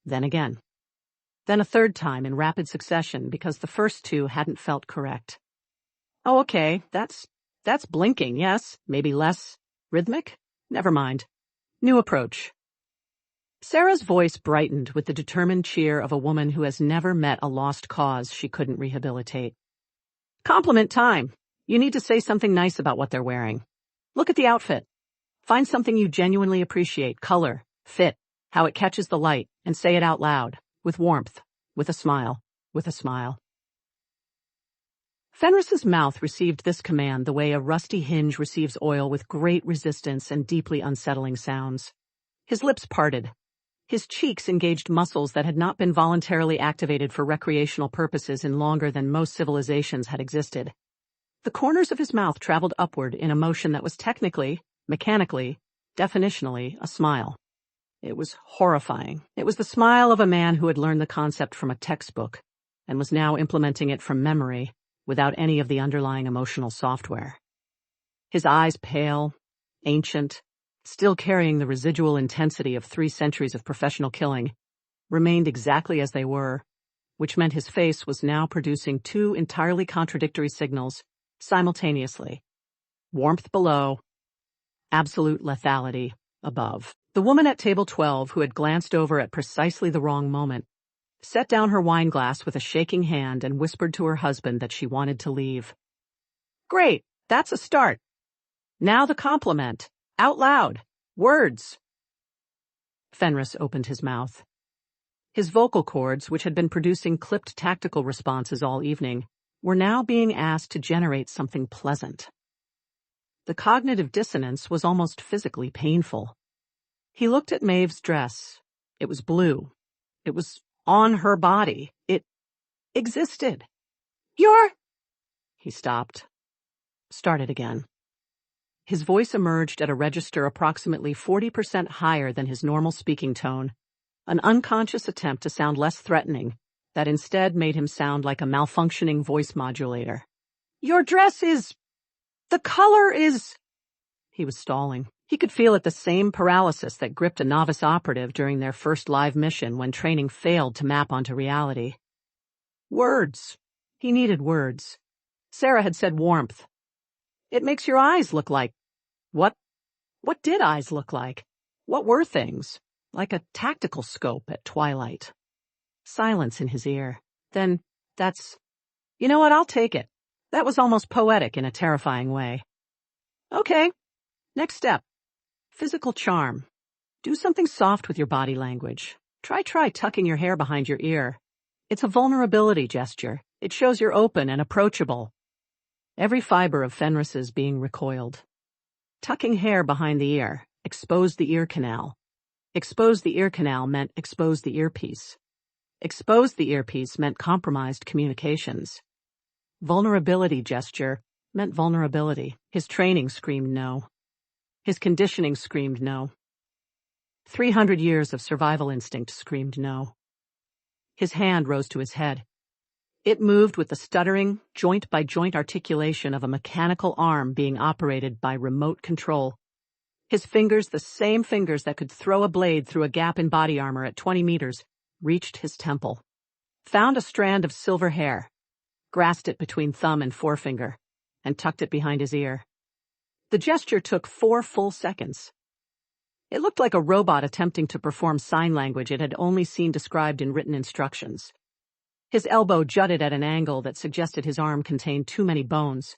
Then again. Then a third time in rapid succession because the first 2 hadn't felt correct. Oh, okay, that's blinking, yes, maybe less rhythmic? Never mind. New approach. Sarah's voice brightened with the determined cheer of a woman who has never met a lost cause she couldn't rehabilitate. Compliment time. You need to say something nice about what they're wearing. Look at the outfit. Find something you genuinely appreciate, color, fit, how it catches the light, and say it out loud, with warmth, with a smile, with a smile. Fenris's mouth received this command the way a rusty hinge receives oil with great resistance and deeply unsettling sounds. His lips parted. His cheeks engaged muscles that had not been voluntarily activated for recreational purposes in longer than most civilizations had existed. The corners of his mouth traveled upward in a motion that was technically, mechanically, definitionally a smile. It was horrifying. It was the smile of a man who had learned the concept from a textbook and was now implementing it from memory without any of the underlying emotional software. His eyes pale, ancient, still carrying the residual intensity of 3 centuries of professional killing, remained exactly as they were, which meant his face was now producing 2 entirely contradictory signals simultaneously. Warmth below, absolute lethality above. The woman at table 12, who had glanced over at precisely the wrong moment, set down her wine glass with a shaking hand and whispered to her husband that she wanted to leave. Great, that's a start. Now the compliment. Out loud. Words. Fenris opened his mouth. His vocal cords, which had been producing clipped tactical responses all evening, were now being asked to generate something pleasant. The cognitive dissonance was almost physically painful. He looked at Maeve's dress. It was blue. It was on her body. It existed. He stopped. Started again. His voice emerged at a register approximately 40% higher than his normal speaking tone, an unconscious attempt to sound less threatening that instead made him sound like a malfunctioning voice modulator. Your dress is... the color is... He was stalling. He could feel it, the same paralysis that gripped a novice operative during their first live mission when training failed to map onto reality. Words. He needed words. Sarah had said warmth. It makes your eyes look like... What did eyes look like? What were things? Like a tactical scope at twilight. Silence in his ear. Then, that's... You know what, I'll take it. That was almost poetic in a terrifying way. Okay. Next step. Physical charm. Do something soft with your body language. Try tucking your hair behind your ear. It's a vulnerability gesture. It shows you're open and approachable. Every fiber of Fenris's being recoiled. Tucking hair behind the ear exposed the ear canal. Expose the ear canal meant expose the earpiece. Expose the earpiece meant compromised communications. Vulnerability gesture meant vulnerability. His training screamed no. His conditioning screamed no. 300 years of survival instinct screamed no. His hand rose to his head. It moved with the stuttering, joint-by-joint articulation of a mechanical arm being operated by remote control. His fingers, the same fingers that could throw a blade through a gap in body armor at 20 meters, reached his temple, found a strand of silver hair, grasped it between thumb and forefinger, and tucked it behind his ear. The gesture took 4 full seconds. It looked like a robot attempting to perform sign language it had only seen described in written instructions. His elbow jutted at an angle that suggested his arm contained too many bones.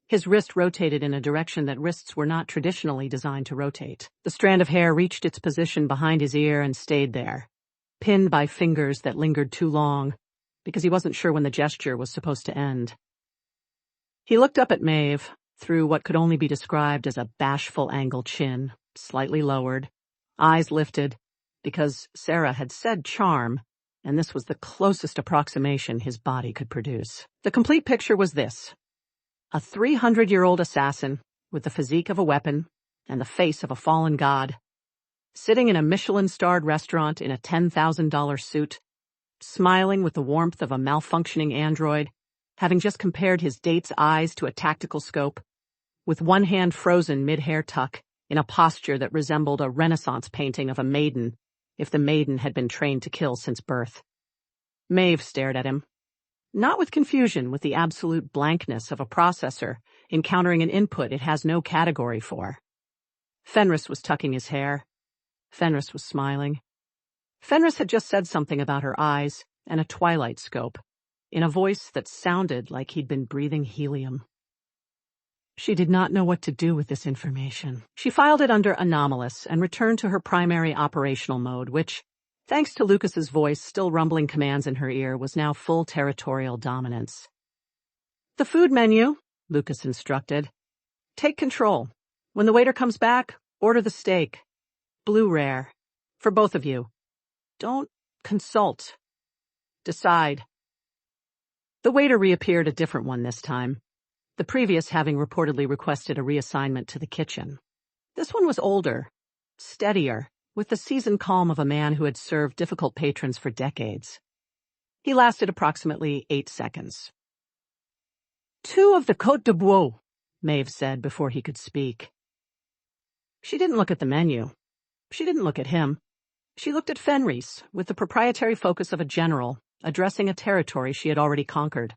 His wrist rotated in a direction that wrists were not traditionally designed to rotate. The strand of hair reached its position behind his ear and stayed there, pinned by fingers that lingered too long, because he wasn't sure when the gesture was supposed to end. He looked up at Maeve, through what could only be described as a bashful angled chin, slightly lowered, eyes lifted, because Sarah had said charm, and this was the closest approximation his body could produce. The complete picture was this: a 300-year-old assassin with the physique of a weapon and the face of a fallen god, sitting in a Michelin-starred restaurant in a $10,000 suit, smiling with the warmth of a malfunctioning android, having just compared his date's eyes to a tactical scope, with one hand frozen mid-hair tuck in a posture that resembled a Renaissance painting of a maiden, if the maiden had been trained to kill since birth. Maeve stared at him, not with confusion, with the absolute blankness of a processor encountering an input it has no category for. Fenris was tucking his hair. Fenris was smiling. Fenris had just said something about her eyes and a twilight scope, in a voice that sounded like he'd been breathing helium. She did not know what to do with this information. She filed it under anomalous and returned to her primary operational mode, which, thanks to Lucas's voice still rumbling commands in her ear, was now full territorial dominance. "The food menu," Lucas instructed. "Take control. When the waiter comes back, order the steak. Blue rare. For both of you. Don't consult. Decide." The waiter reappeared, a different one this time, the previous having reportedly requested a reassignment to the kitchen. This one was older, steadier, with the seasoned calm of a man who had served difficult patrons for decades. He lasted approximately 8 seconds. "2 of the Côte de Bois," Maeve said before he could speak. She didn't look at the menu. She didn't look at him. She looked at Fenris with the proprietary focus of a general addressing a territory she had already conquered.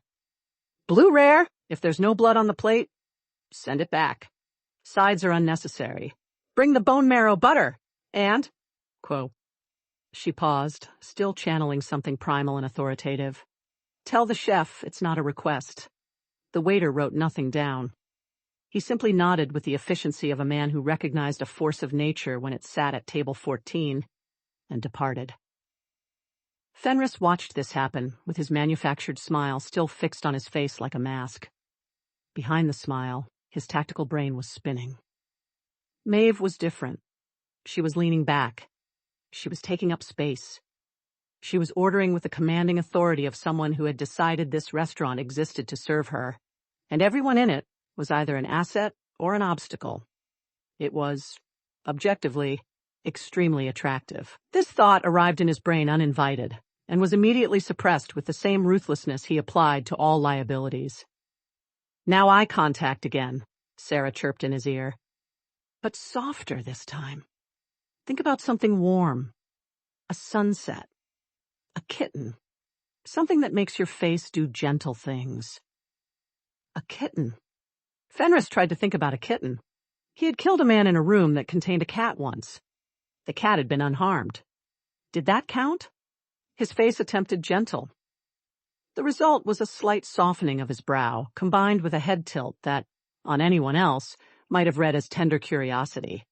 "Blue rare, if there's no blood on the plate, send it back. Sides are unnecessary. Bring the bone marrow butter, and, quo." She paused, still channeling something primal and authoritative. "Tell the chef it's not a request." The waiter wrote nothing down. He simply nodded with the efficiency of a man who recognized a force of nature when it sat at table 14, and departed. Fenris watched this happen, with his manufactured smile still fixed on his face like a mask. Behind the smile, his tactical brain was spinning. Maeve was different. She was leaning back. She was taking up space. She was ordering with the commanding authority of someone who had decided this restaurant existed to serve her, and everyone in it was either an asset or an obstacle. It was, objectively, extremely attractive. This thought arrived in his brain uninvited, and was immediately suppressed with the same ruthlessness he applied to all liabilities. "Now eye contact again," Sarah chirped in his ear. "But softer this time. Think about something warm. A sunset. A kitten. Something that makes your face do gentle things." A kitten. Fenris tried to think about a kitten. He had killed a man in a room that contained a cat once. The cat had been unharmed. Did that count? His face attempted gentle. The result was a slight softening of his brow, combined with a head tilt that, on anyone else, might have read as tender curiosity.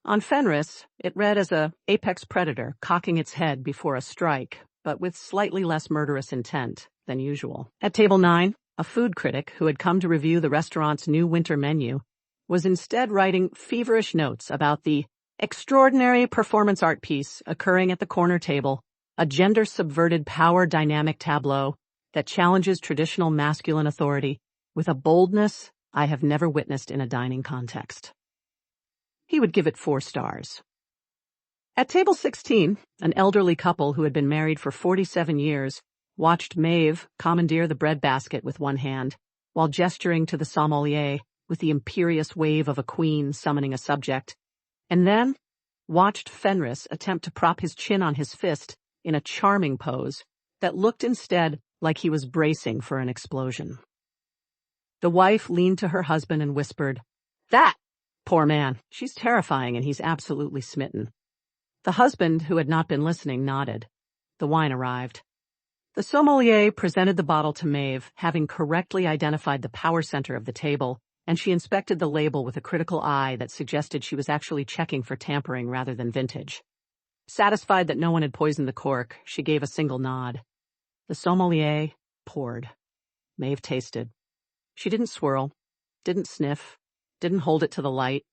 On Fenris, it read as a apex predator cocking its head before a strike, but with slightly less murderous intent than usual. At table 9, a food critic who had come to review the restaurant's new winter menu was instead writing feverish notes about the extraordinary performance art piece occurring at the corner table, a gender-subverted power dynamic tableau that challenges traditional masculine authority with a boldness I have never witnessed in a dining context. He would give it 4 stars. At table 16, an elderly couple who had been married for 47 years watched Maeve commandeer the bread basket with one hand, while gesturing to the sommelier with the imperious wave of a queen summoning a subject, and then watched Fenris attempt to prop his chin on his fist in a charming pose that looked instead like he was bracing for an explosion. The wife leaned to her husband and whispered, "That! Poor man, she's terrifying and he's absolutely smitten." The husband, who had not been listening, nodded. The wine arrived. The sommelier presented the bottle to Maeve, having correctly identified the power center of the table, and she inspected the label with a critical eye that suggested she was actually checking for tampering rather than vintage. Satisfied that no one had poisoned the cork, she gave a single nod. The sommelier poured. Maeve tasted. She didn't swirl, didn't sniff, didn't hold it to the light.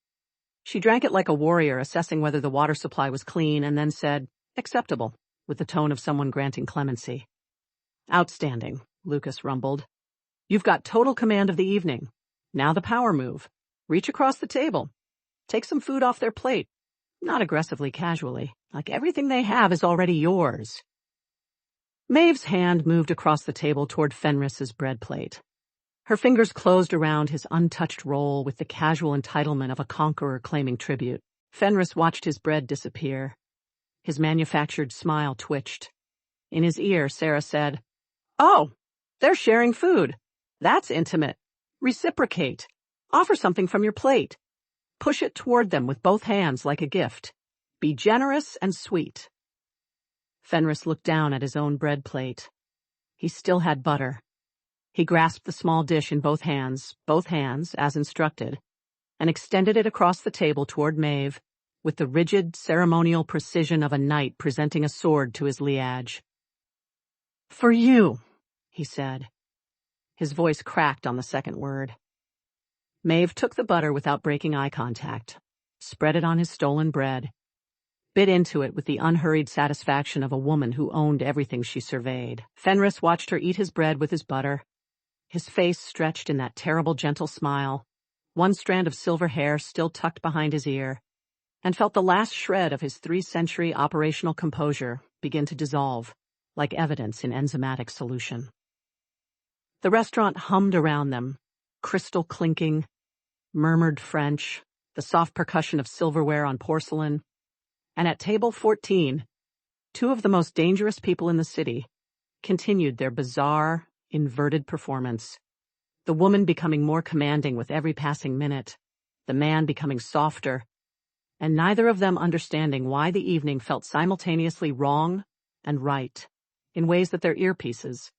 She drank it like a warrior, assessing whether the water supply was clean, and then said, "Acceptable," with the tone of someone granting clemency. "Outstanding," Lucas rumbled. "You've got total command of the evening. Now the power move. Reach across the table. Take some food off their plate. Not aggressively, casually, like everything they have is already yours." Maeve's hand moved across the table toward Fenris's bread plate. Her fingers closed around his untouched roll with the casual entitlement of a conqueror claiming tribute. Fenris watched his bread disappear. His manufactured smile twitched. In his ear, Sarah said, "Oh, they're sharing food. That's intimate. Reciprocate. Offer something from your plate. Push it toward them with both hands like a gift. Be generous and sweet." Fenris looked down at his own bread plate. He still had butter. He grasped the small dish in both hands, as instructed, and extended it across the table toward Maeve with the rigid, ceremonial precision of a knight presenting a sword to his liege. "For you," he said. His voice cracked on the second word. Maeve took the butter without breaking eye contact, spread it on his stolen bread, bit into it with the unhurried satisfaction of a woman who owned everything she surveyed. Fenris watched her eat his bread with his butter, his face stretched in that terrible gentle smile, one strand of silver hair still tucked behind his ear, and felt the last shred of his 3-century operational composure begin to dissolve, like evidence in enzymatic solution. The restaurant hummed around them, crystal clinking, murmured French, the soft percussion of silverware on porcelain, and at table 14, 2 of the most dangerous people in the city continued their bizarre, inverted performance, the woman becoming more commanding with every passing minute, the man becoming softer, and neither of them understanding why the evening felt simultaneously wrong and right in ways that their earpieces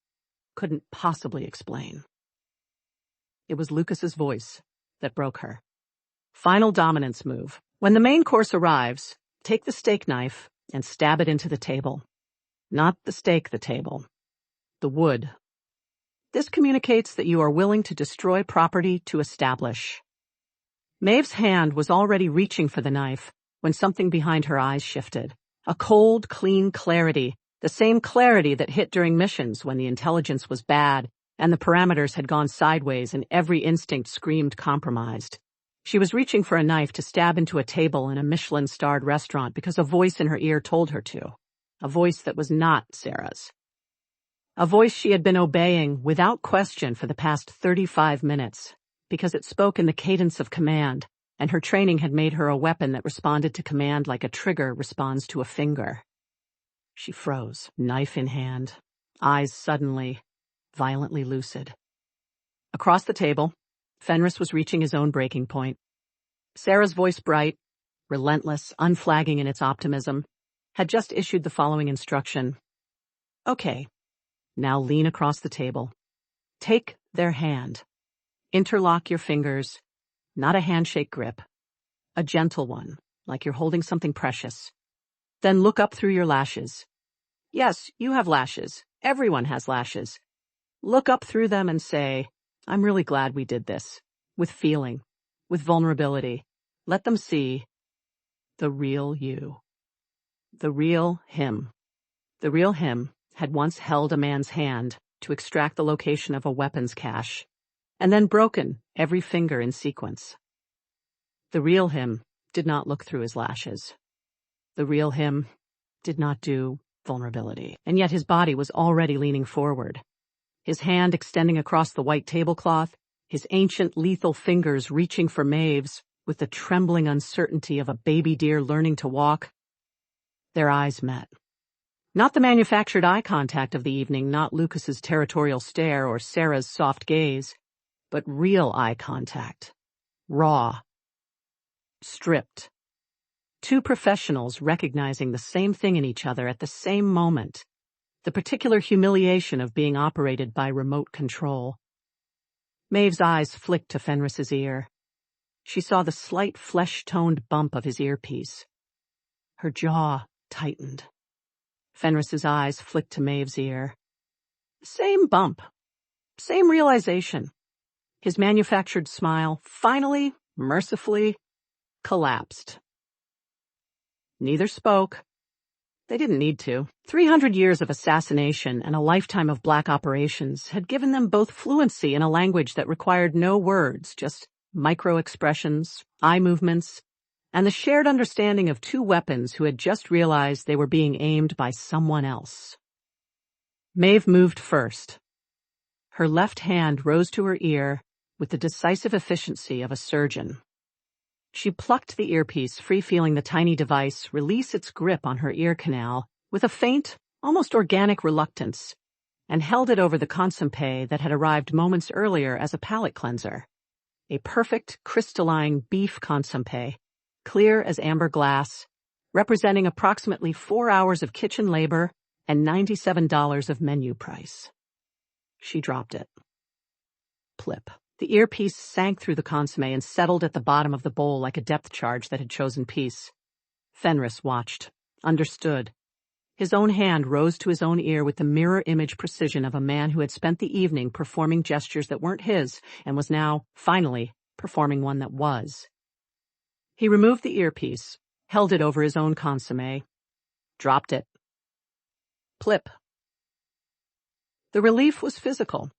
couldn't possibly explain. It was Lucas's voice that broke her. Final dominance move. When the main course arrives, take the steak knife and stab it into the table. Not the steak, the table. The wood. This communicates that you are willing to destroy property to establish. Maeve's hand was already reaching for the knife when something behind her eyes shifted. A cold, clean clarity, the same clarity that hit during missions when the intelligence was bad and the parameters had gone sideways and every instinct screamed compromised. She was reaching for a knife to stab into a table in a Michelin-starred restaurant because a voice in her ear told her to. A voice that was not Sarah's. A voice she had been obeying without question for the past 35 minutes, because it spoke in the cadence of command, and her training had made her a weapon that responded to command like a trigger responds to a finger. She froze, knife in hand, eyes suddenly, violently lucid. Across the table, Fenris was reaching his own breaking point. Sarah's voice, bright, relentless, unflagging in its optimism, had just issued the following instruction. "Okay. Now lean across the table. Take their hand. Interlock your fingers, not a handshake grip. A gentle one, like you're holding something precious. Then look up through your lashes. Yes, you have lashes. Everyone has lashes. Look up through them and say, 'I'm really glad we did this.' With feeling, with vulnerability. Let them see the real you. The real him. The real him had once held a man's hand to extract the location of a weapons cache. and then broken, every finger in sequence. The real him did not look through his lashes. The real him did not do vulnerability, and yet his body was already leaning forward. His hand extending across the white tablecloth, his ancient lethal fingers reaching for Maeve's with the trembling uncertainty of a baby deer learning to walk. Their eyes met. Not the manufactured eye contact of the evening, not Lucas's territorial stare or Sarah's soft gaze, but real eye contact. Raw. Stripped. Two professionals recognizing the same thing in each other at the same moment. The particular humiliation of being operated by remote control. Maeve's eyes flicked to Fenris's ear. She saw the slight flesh-toned bump of his earpiece. Her jaw tightened. Fenris's eyes flicked to Maeve's ear. Same bump. Same realization. His manufactured smile finally, mercifully, collapsed. Neither spoke. They didn't need to. 300 years of assassination and a lifetime of black operations had given them both fluency in a language that required no words, just micro-expressions, eye movements, and the shared understanding of two weapons who had just realized they were being aimed by someone else. Maeve moved first. Her left hand rose to her ear with the decisive efficiency of a surgeon. She plucked the earpiece, free-feeling the tiny device release its grip on her ear canal with a faint, almost organic reluctance, and held it over the consommé that had arrived moments earlier as a palate cleanser. A perfect, crystalline beef consommé, clear as amber glass, representing approximately 4 hours of kitchen labor and $97 of menu price. She dropped it. Plip. The earpiece sank through the consommé and settled at the bottom of the bowl like a depth charge that had chosen peace. Fenris watched, understood. His own hand rose to his own ear with the mirror image precision of a man who had spent the evening performing gestures that weren't his and was now, finally, performing one that was. He removed the earpiece, held it over his own consommé, dropped it. Plip. The relief was physical.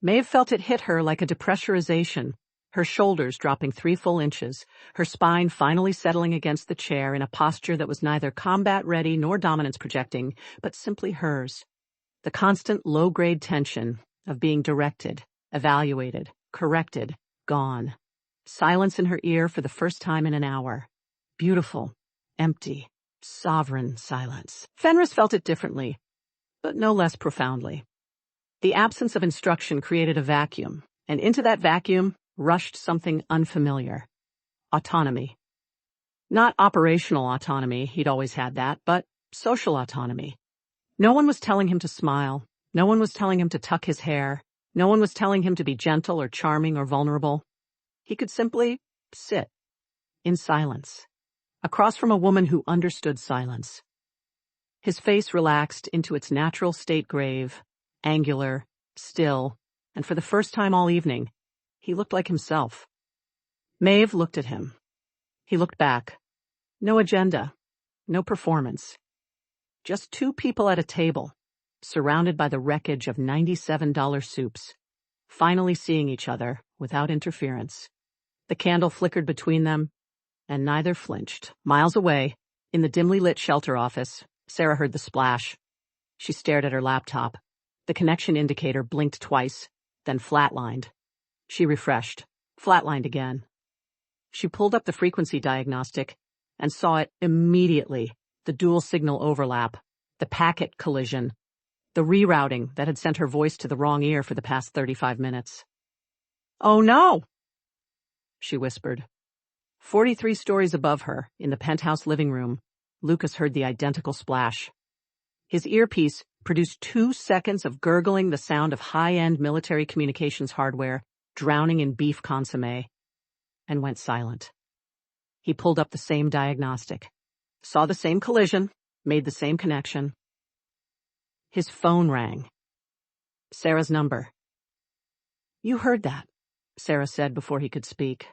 Maeve felt it hit her like a depressurization, her shoulders dropping 3 full inches, her spine finally settling against the chair in a posture that was neither combat-ready nor dominance-projecting, but simply hers. The constant low-grade tension of being directed, evaluated, corrected, gone. Silence in her ear for the first time in an hour. Beautiful, empty, sovereign silence. Fenris felt it differently, but no less profoundly. The absence of instruction created a vacuum, and into that vacuum rushed something unfamiliar. Autonomy. Not operational autonomy, he'd always had that, but social autonomy. No one was telling him to smile. No one was telling him to tuck his hair. No one was telling him to be gentle or charming or vulnerable. He could simply sit, in silence, across from a woman who understood silence. His face relaxed into its natural state grave, angular, still, and for the first time all evening, he looked like himself. Maeve looked at him. He looked back. No agenda, no performance. Just 2 people at a table, surrounded by the wreckage of $97 soups, finally seeing each other without interference. The candle flickered between them, and neither flinched. Miles away, in the dimly lit shelter office, Sarah heard the splash. She stared at her laptop. The connection indicator blinked twice, then flatlined. She refreshed, flatlined again. She pulled up the frequency diagnostic and saw it immediately, the dual signal overlap, the packet collision, the rerouting that had sent her voice to the wrong ear for the past 35 minutes. "Oh no!" she whispered. 43 stories above her, in the penthouse living room, Lucas heard the identical splash. His earpiece produced 2 seconds of gurgling the sound of high-end military communications hardware drowning in beef consommé, and went silent. He pulled up the same diagnostic, saw the same collision, made the same connection. His phone rang. Sarah's number. "You heard that," Sarah said before he could speak.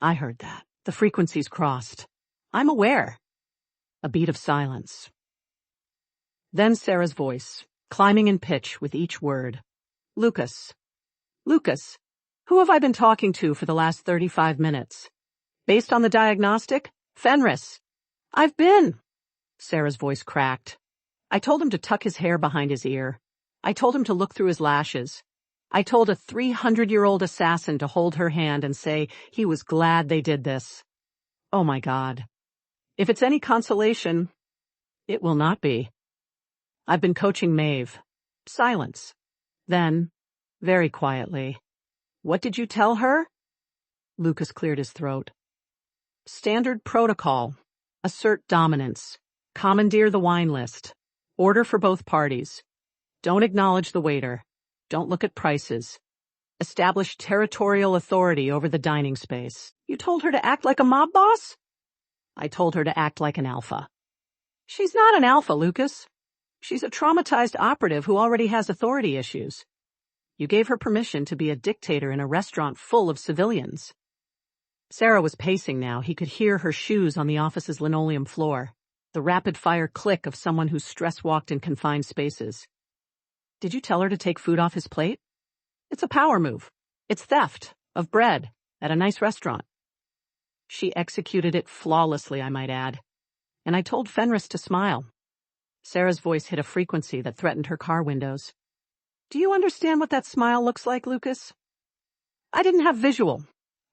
"I heard that. The frequencies crossed. I'm aware." A beat of silence. Then Sarah's voice, climbing in pitch with each word. "Lucas. Lucas. Who have I been talking to for the last 35 minutes? Based on the diagnostic? Fenris. I've been. Sarah's voice cracked. I told him to tuck his hair behind his ear. I told him to look through his lashes. I told a 300-year-old assassin to hold her hand and say he was glad they did this. Oh my God. If it's any consolation, it will not be. I've been coaching Maeve. Silence. Then, very quietly, what did you tell her? Lucas cleared his throat. Standard protocol. Assert dominance. Commandeer the wine list. Order for both parties. Don't acknowledge the waiter. Don't look at prices. Establish territorial authority over the dining space. You told her to act like a mob boss? I told her to act like an alpha. She's not an alpha, Lucas. She's a traumatized operative who already has authority issues. You gave her permission to be a dictator in a restaurant full of civilians. Sarah was pacing now. He could hear her shoes on the office's linoleum floor, the rapid-fire click of someone who's stress-walked in confined spaces. Did you tell her to take food off his plate? It's a power move. It's theft of bread at a nice restaurant. She executed it flawlessly, I might add. And I told Fenris to smile. Sarah's voice hit a frequency that threatened her car windows. Do you understand what that smile looks like, Lucas? I didn't have visual.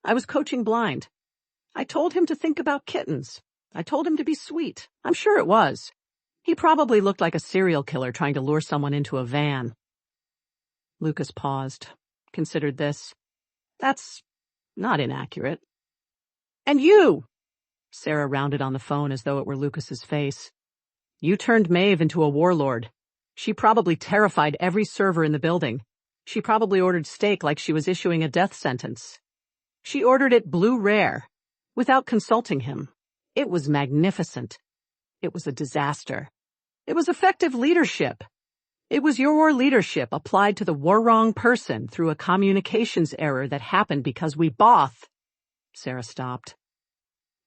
I was coaching blind. I told him to think about kittens. I told him to be sweet. I'm sure it was. He probably looked like a serial killer trying to lure someone into a van. Lucas paused, considered this. That's not inaccurate. And you! Sarah rounded on the phone as though it were Lucas's face. You turned Maeve into a warlord. She probably terrified every server in the building. She probably ordered steak like she was issuing a death sentence. She ordered it blue rare, without consulting him. It was magnificent. It was a disaster. It was effective leadership. It was your leadership applied to the wrong person through a communications error that happened because we both. Sarah stopped.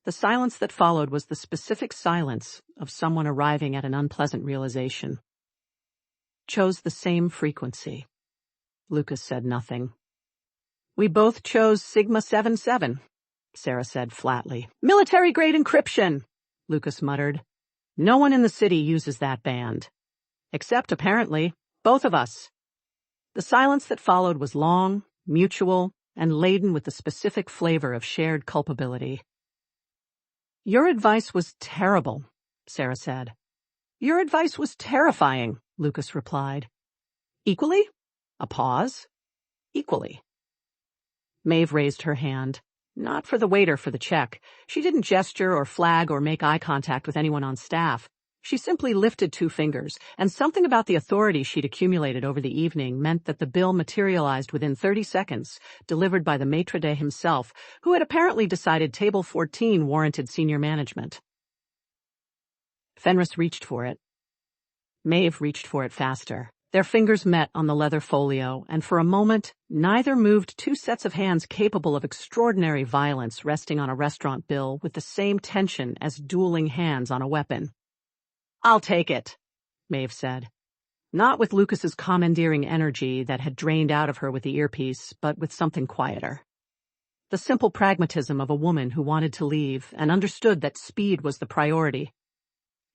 The silence that followed was the specific silence of someone arriving at an unpleasant realization. Chose the same frequency. Lucas said nothing. We both chose Sigma 77, Sarah said flatly. Military-grade encryption, Lucas muttered. No one in the city uses that band. Except, apparently, both of us. The silence that followed was long, mutual, and laden with the specific flavor of shared culpability. Your advice was terrible, Sarah said. Your advice was terrifying, Lucas replied. Equally? A pause. Equally. Maeve raised her hand. Not for the waiter for the check. She didn't gesture or flag or make eye contact with anyone on staff. She simply lifted 2 fingers, and something about the authority she'd accumulated over the evening meant that the bill materialized within 30 seconds, delivered by the maitre d' himself, who had apparently decided Table 14 warranted senior management. Fenris reached for it. Maeve reached for it faster. Their fingers met on the leather folio, and for a moment, neither moved 2 sets of hands capable of extraordinary violence resting on a restaurant bill with the same tension as dueling hands on a weapon. I'll take it, Maeve said. Not with Lucas's commandeering energy that had drained out of her with the earpiece, but with something quieter. The simple pragmatism of a woman who wanted to leave and understood that speed was the priority.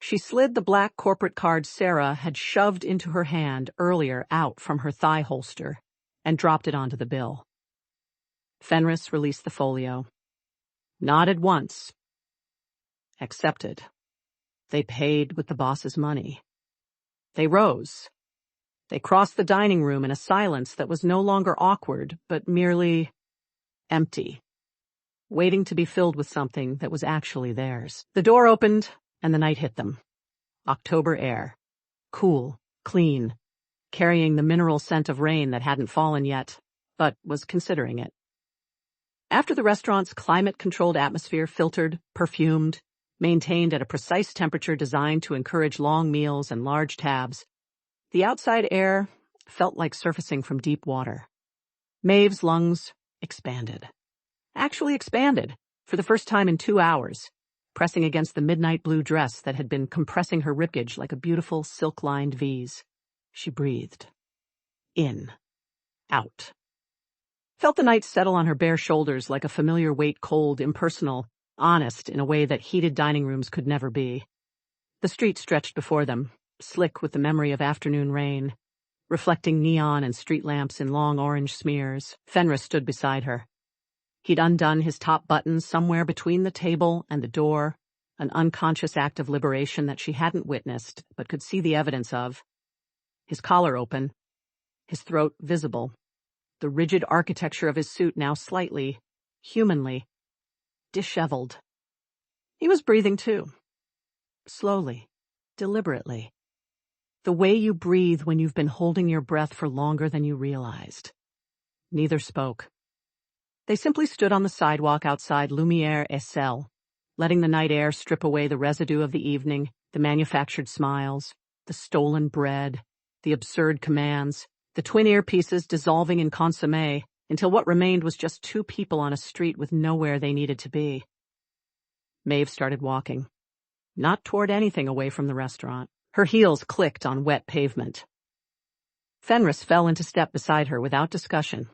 She slid the black corporate card Sarah had shoved into her hand earlier out from her thigh holster and dropped it onto the bill. Fenris released the folio. Nodded once. Accepted. They paid with the boss's money. They rose. They crossed the dining room in a silence that was no longer awkward, but merely empty, waiting to be filled with something that was actually theirs. The door opened, and the night hit them. October air. Cool, clean, carrying the mineral scent of rain that hadn't fallen yet, but was considering it. After the restaurant's climate-controlled atmosphere filtered, perfumed, maintained at a precise temperature designed to encourage long meals and large tabs, the outside air felt like surfacing from deep water. Maeve's lungs expanded. Actually expanded, for the first time in 2 hours, pressing against the midnight blue dress that had been compressing her ribcage like a beautiful silk-lined vise. She breathed. In. Out. Felt the night settle on her bare shoulders like a familiar weight, cold, impersonal, honest in a way that heated dining rooms could never be. The street stretched before them, slick with the memory of afternoon rain, reflecting neon and street lamps in long orange smears. Fenris stood beside her. He'd undone his top button somewhere between the table and the door, an unconscious act of liberation that she hadn't witnessed but could see the evidence of. His collar open, his throat visible, the rigid architecture of his suit now slightly, humanly, disheveled. He was breathing too. Slowly, deliberately. The way you breathe when you've been holding your breath for longer than you realized. Neither spoke. They simply stood on the sidewalk outside Lumière et Sel, letting the night air strip away the residue of the evening, the manufactured smiles, the stolen bread, the absurd commands, the twin earpieces dissolving in consommé until what remained was just two people on a street with nowhere they needed to be. Maeve started walking. Not toward anything away from the restaurant. Her heels clicked on wet pavement. Fenris fell into step beside her without discussion,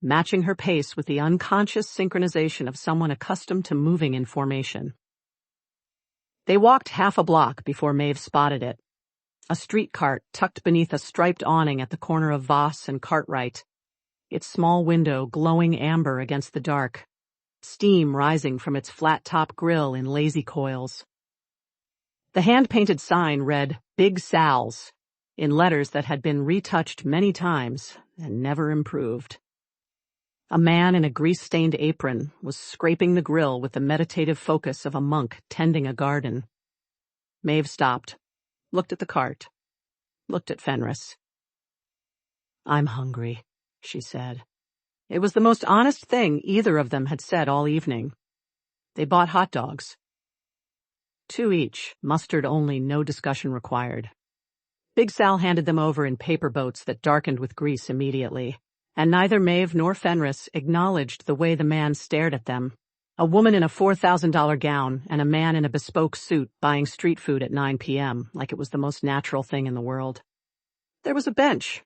matching her pace with the unconscious synchronization of someone accustomed to moving in formation. They walked half a block before Maeve spotted it. A street cart tucked beneath a striped awning at the corner of Voss and Cartwright, its small window glowing amber against the dark, steam rising from its flat-top grill in lazy coils. The hand-painted sign read, "Big Sal's," in letters that had been retouched many times and never improved. A man in a grease-stained apron was scraping the grill with the meditative focus of a monk tending a garden. Maeve stopped, looked at the cart, looked at Fenris. "I'm hungry," she said. It was the most honest thing either of them had said all evening. They bought hot dogs. 2 each, mustard only, no discussion required. Big Sal handed them over in paper boats that darkened with grease immediately, and neither Maeve nor Fenris acknowledged the way the man stared at them. A woman in a $4,000 gown and a man in a bespoke suit buying street food at 9 p.m. like it was the most natural thing in the world. There was a bench.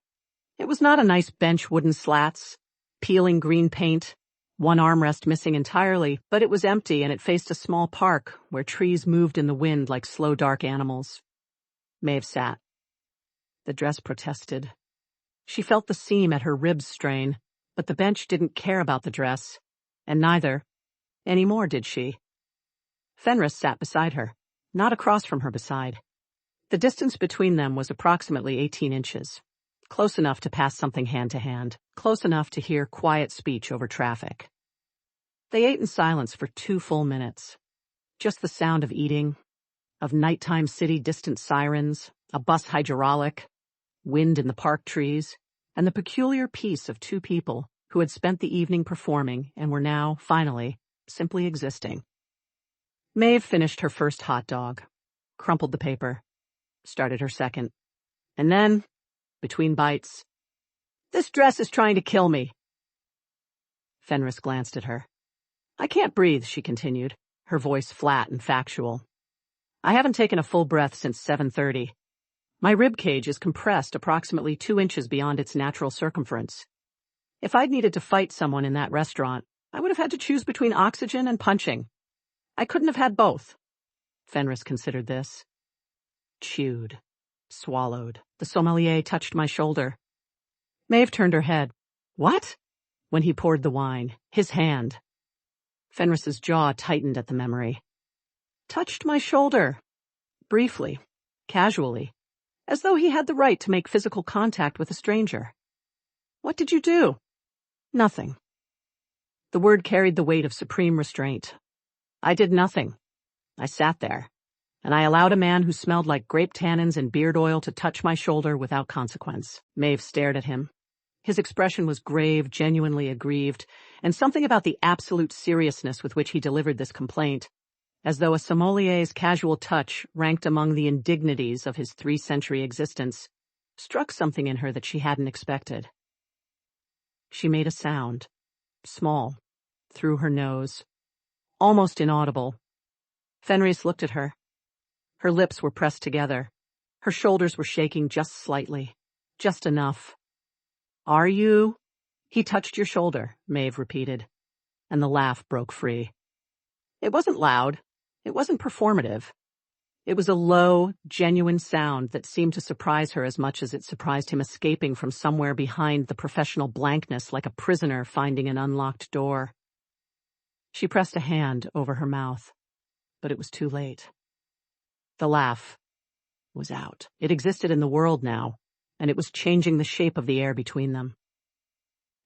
It was not a nice bench, wooden slats, peeling green paint, one armrest missing entirely, but it was empty and it faced a small park where trees moved in the wind like slow, dark animals. Maeve sat. The dress protested. She felt the seam at her ribs strain, but the bench didn't care about the dress, and neither, anymore did she. Fenris sat beside her, not across from her beside. The distance between them was approximately 18 inches. Close enough to pass something hand to hand, close enough to hear quiet speech over traffic. They ate in silence for 2 full minutes. Just the sound of eating, of nighttime city distant sirens, a bus hydraulic, wind in the park trees, and the peculiar peace of 2 people who had spent the evening performing and were now, finally, simply existing. Maeve finished her first hot dog, crumpled the paper, started her second, and then, between bites, "This dress is trying to kill me." Fenris glanced at her. "I can't breathe," she continued, her voice flat and factual. "I haven't taken a full breath since 7:30. My rib cage is compressed approximately 2 inches beyond its natural circumference. If I'd needed to fight someone in that restaurant, I would have had to choose between oxygen and punching. I couldn't have had both." Fenris considered this. Chewed. Swallowed. The sommelier touched my shoulder. Maeve turned her head. "What?" When he poured the wine. His hand. Fenris's jaw tightened at the memory. "Touched my shoulder. Briefly. Casually. As though he had the right to make physical contact with a stranger. What did you do?" "Nothing." The word carried the weight of supreme restraint. "I did nothing. I sat there. And I allowed a man who smelled like grape tannins and beard oil to touch my shoulder without consequence." Maeve stared at him. His expression was grave, genuinely aggrieved, and something about the absolute seriousness with which he delivered this complaint, as though a sommelier's casual touch ranked among the indignities of his 3-century existence, struck something in her that she hadn't expected. She made a sound, small, through her nose, almost inaudible. Fenris looked at her. Her lips were pressed together. Her shoulders were shaking just slightly, just enough. "Are you?" He touched your shoulder, Maeve repeated, and the laugh broke free. It wasn't loud. It wasn't performative. It was a low, genuine sound that seemed to surprise her as much as it surprised him escaping from somewhere behind the professional blankness like a prisoner finding an unlocked door. She pressed a hand over her mouth, but it was too late. The laugh was out. It existed in the world now, and it was changing the shape of the air between them.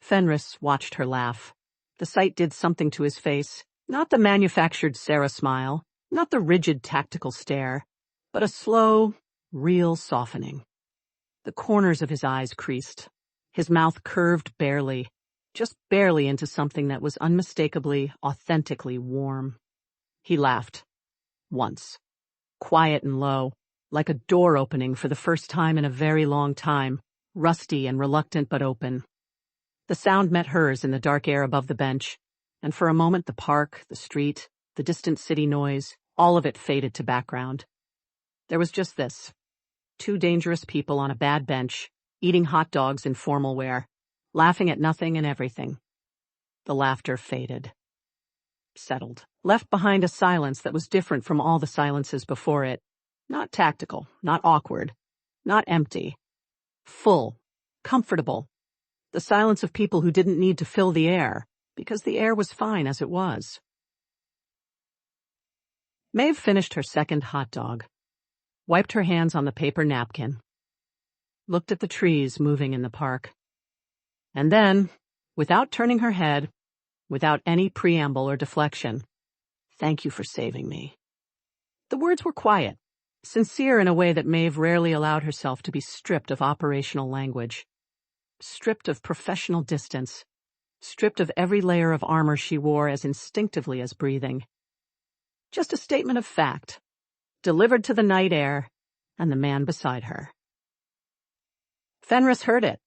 Fenris watched her laugh. The sight did something to his face, not the manufactured Sarah smile, not the rigid tactical stare, but a slow, real softening. The corners of his eyes creased. His mouth curved barely, just barely into something that was unmistakably, authentically warm. He laughed. Once. Quiet and low, like a door opening for the first time in a very long time, rusty and reluctant but open. The sound met hers in the dark air above the bench, and for a moment the park, the street, the distant city noise, all of it faded to background. There was just this. Two dangerous people on a bad bench, eating hot dogs in formal wear, laughing at nothing and everything. The laughter faded. Settled. Left behind a silence that was different from all the silences before it. Not tactical, not awkward, not empty. Full, comfortable. The silence of people who didn't need to fill the air, because the air was fine as it was. Maeve finished her second hot dog, wiped her hands on the paper napkin, looked at the trees moving in the park, and then, without turning her head, without any preamble or deflection, "Thank you for saving me." The words were quiet, sincere in a way that Maeve rarely allowed herself to be stripped of operational language, stripped of professional distance, stripped of every layer of armor she wore as instinctively as breathing. Just a statement of fact, delivered to the night air and the man beside her. Fenris heard it,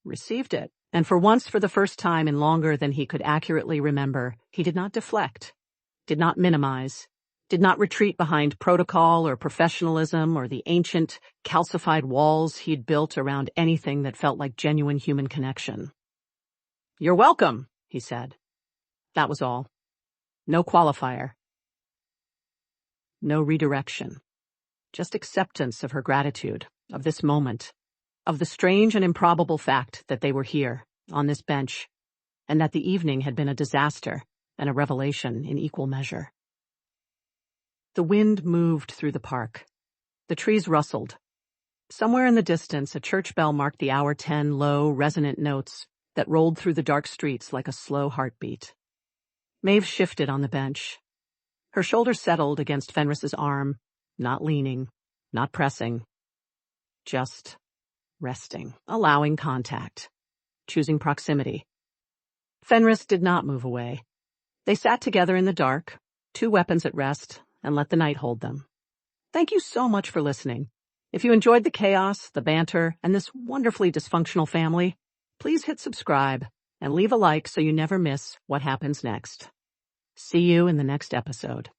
received it, and for once, for the first time in longer than he could accurately remember, he did not deflect, did not minimize, did not retreat behind protocol or professionalism or the ancient, calcified walls he'd built around anything that felt like genuine human connection. "You're welcome," he said. That was all. No qualifier. No redirection. Just acceptance of her gratitude, of this moment, of the strange and improbable fact that they were here, on this bench, and that the evening had been a disaster and a revelation in equal measure. The wind moved through the park. The trees rustled. Somewhere in the distance, a church bell marked the hour 10 low, resonant notes that rolled through the dark streets like a slow heartbeat. Maeve shifted on the bench. Her shoulder settled against Fenris's arm, not leaning, not pressing, just resting, allowing contact, choosing proximity. Fenris did not move away. They sat together in the dark, two weapons at rest, and let the night hold them. Thank you so much for listening. If you enjoyed the chaos, the banter, and this wonderfully dysfunctional family, please hit subscribe and leave a like so you never miss what happens next. See you in the next episode.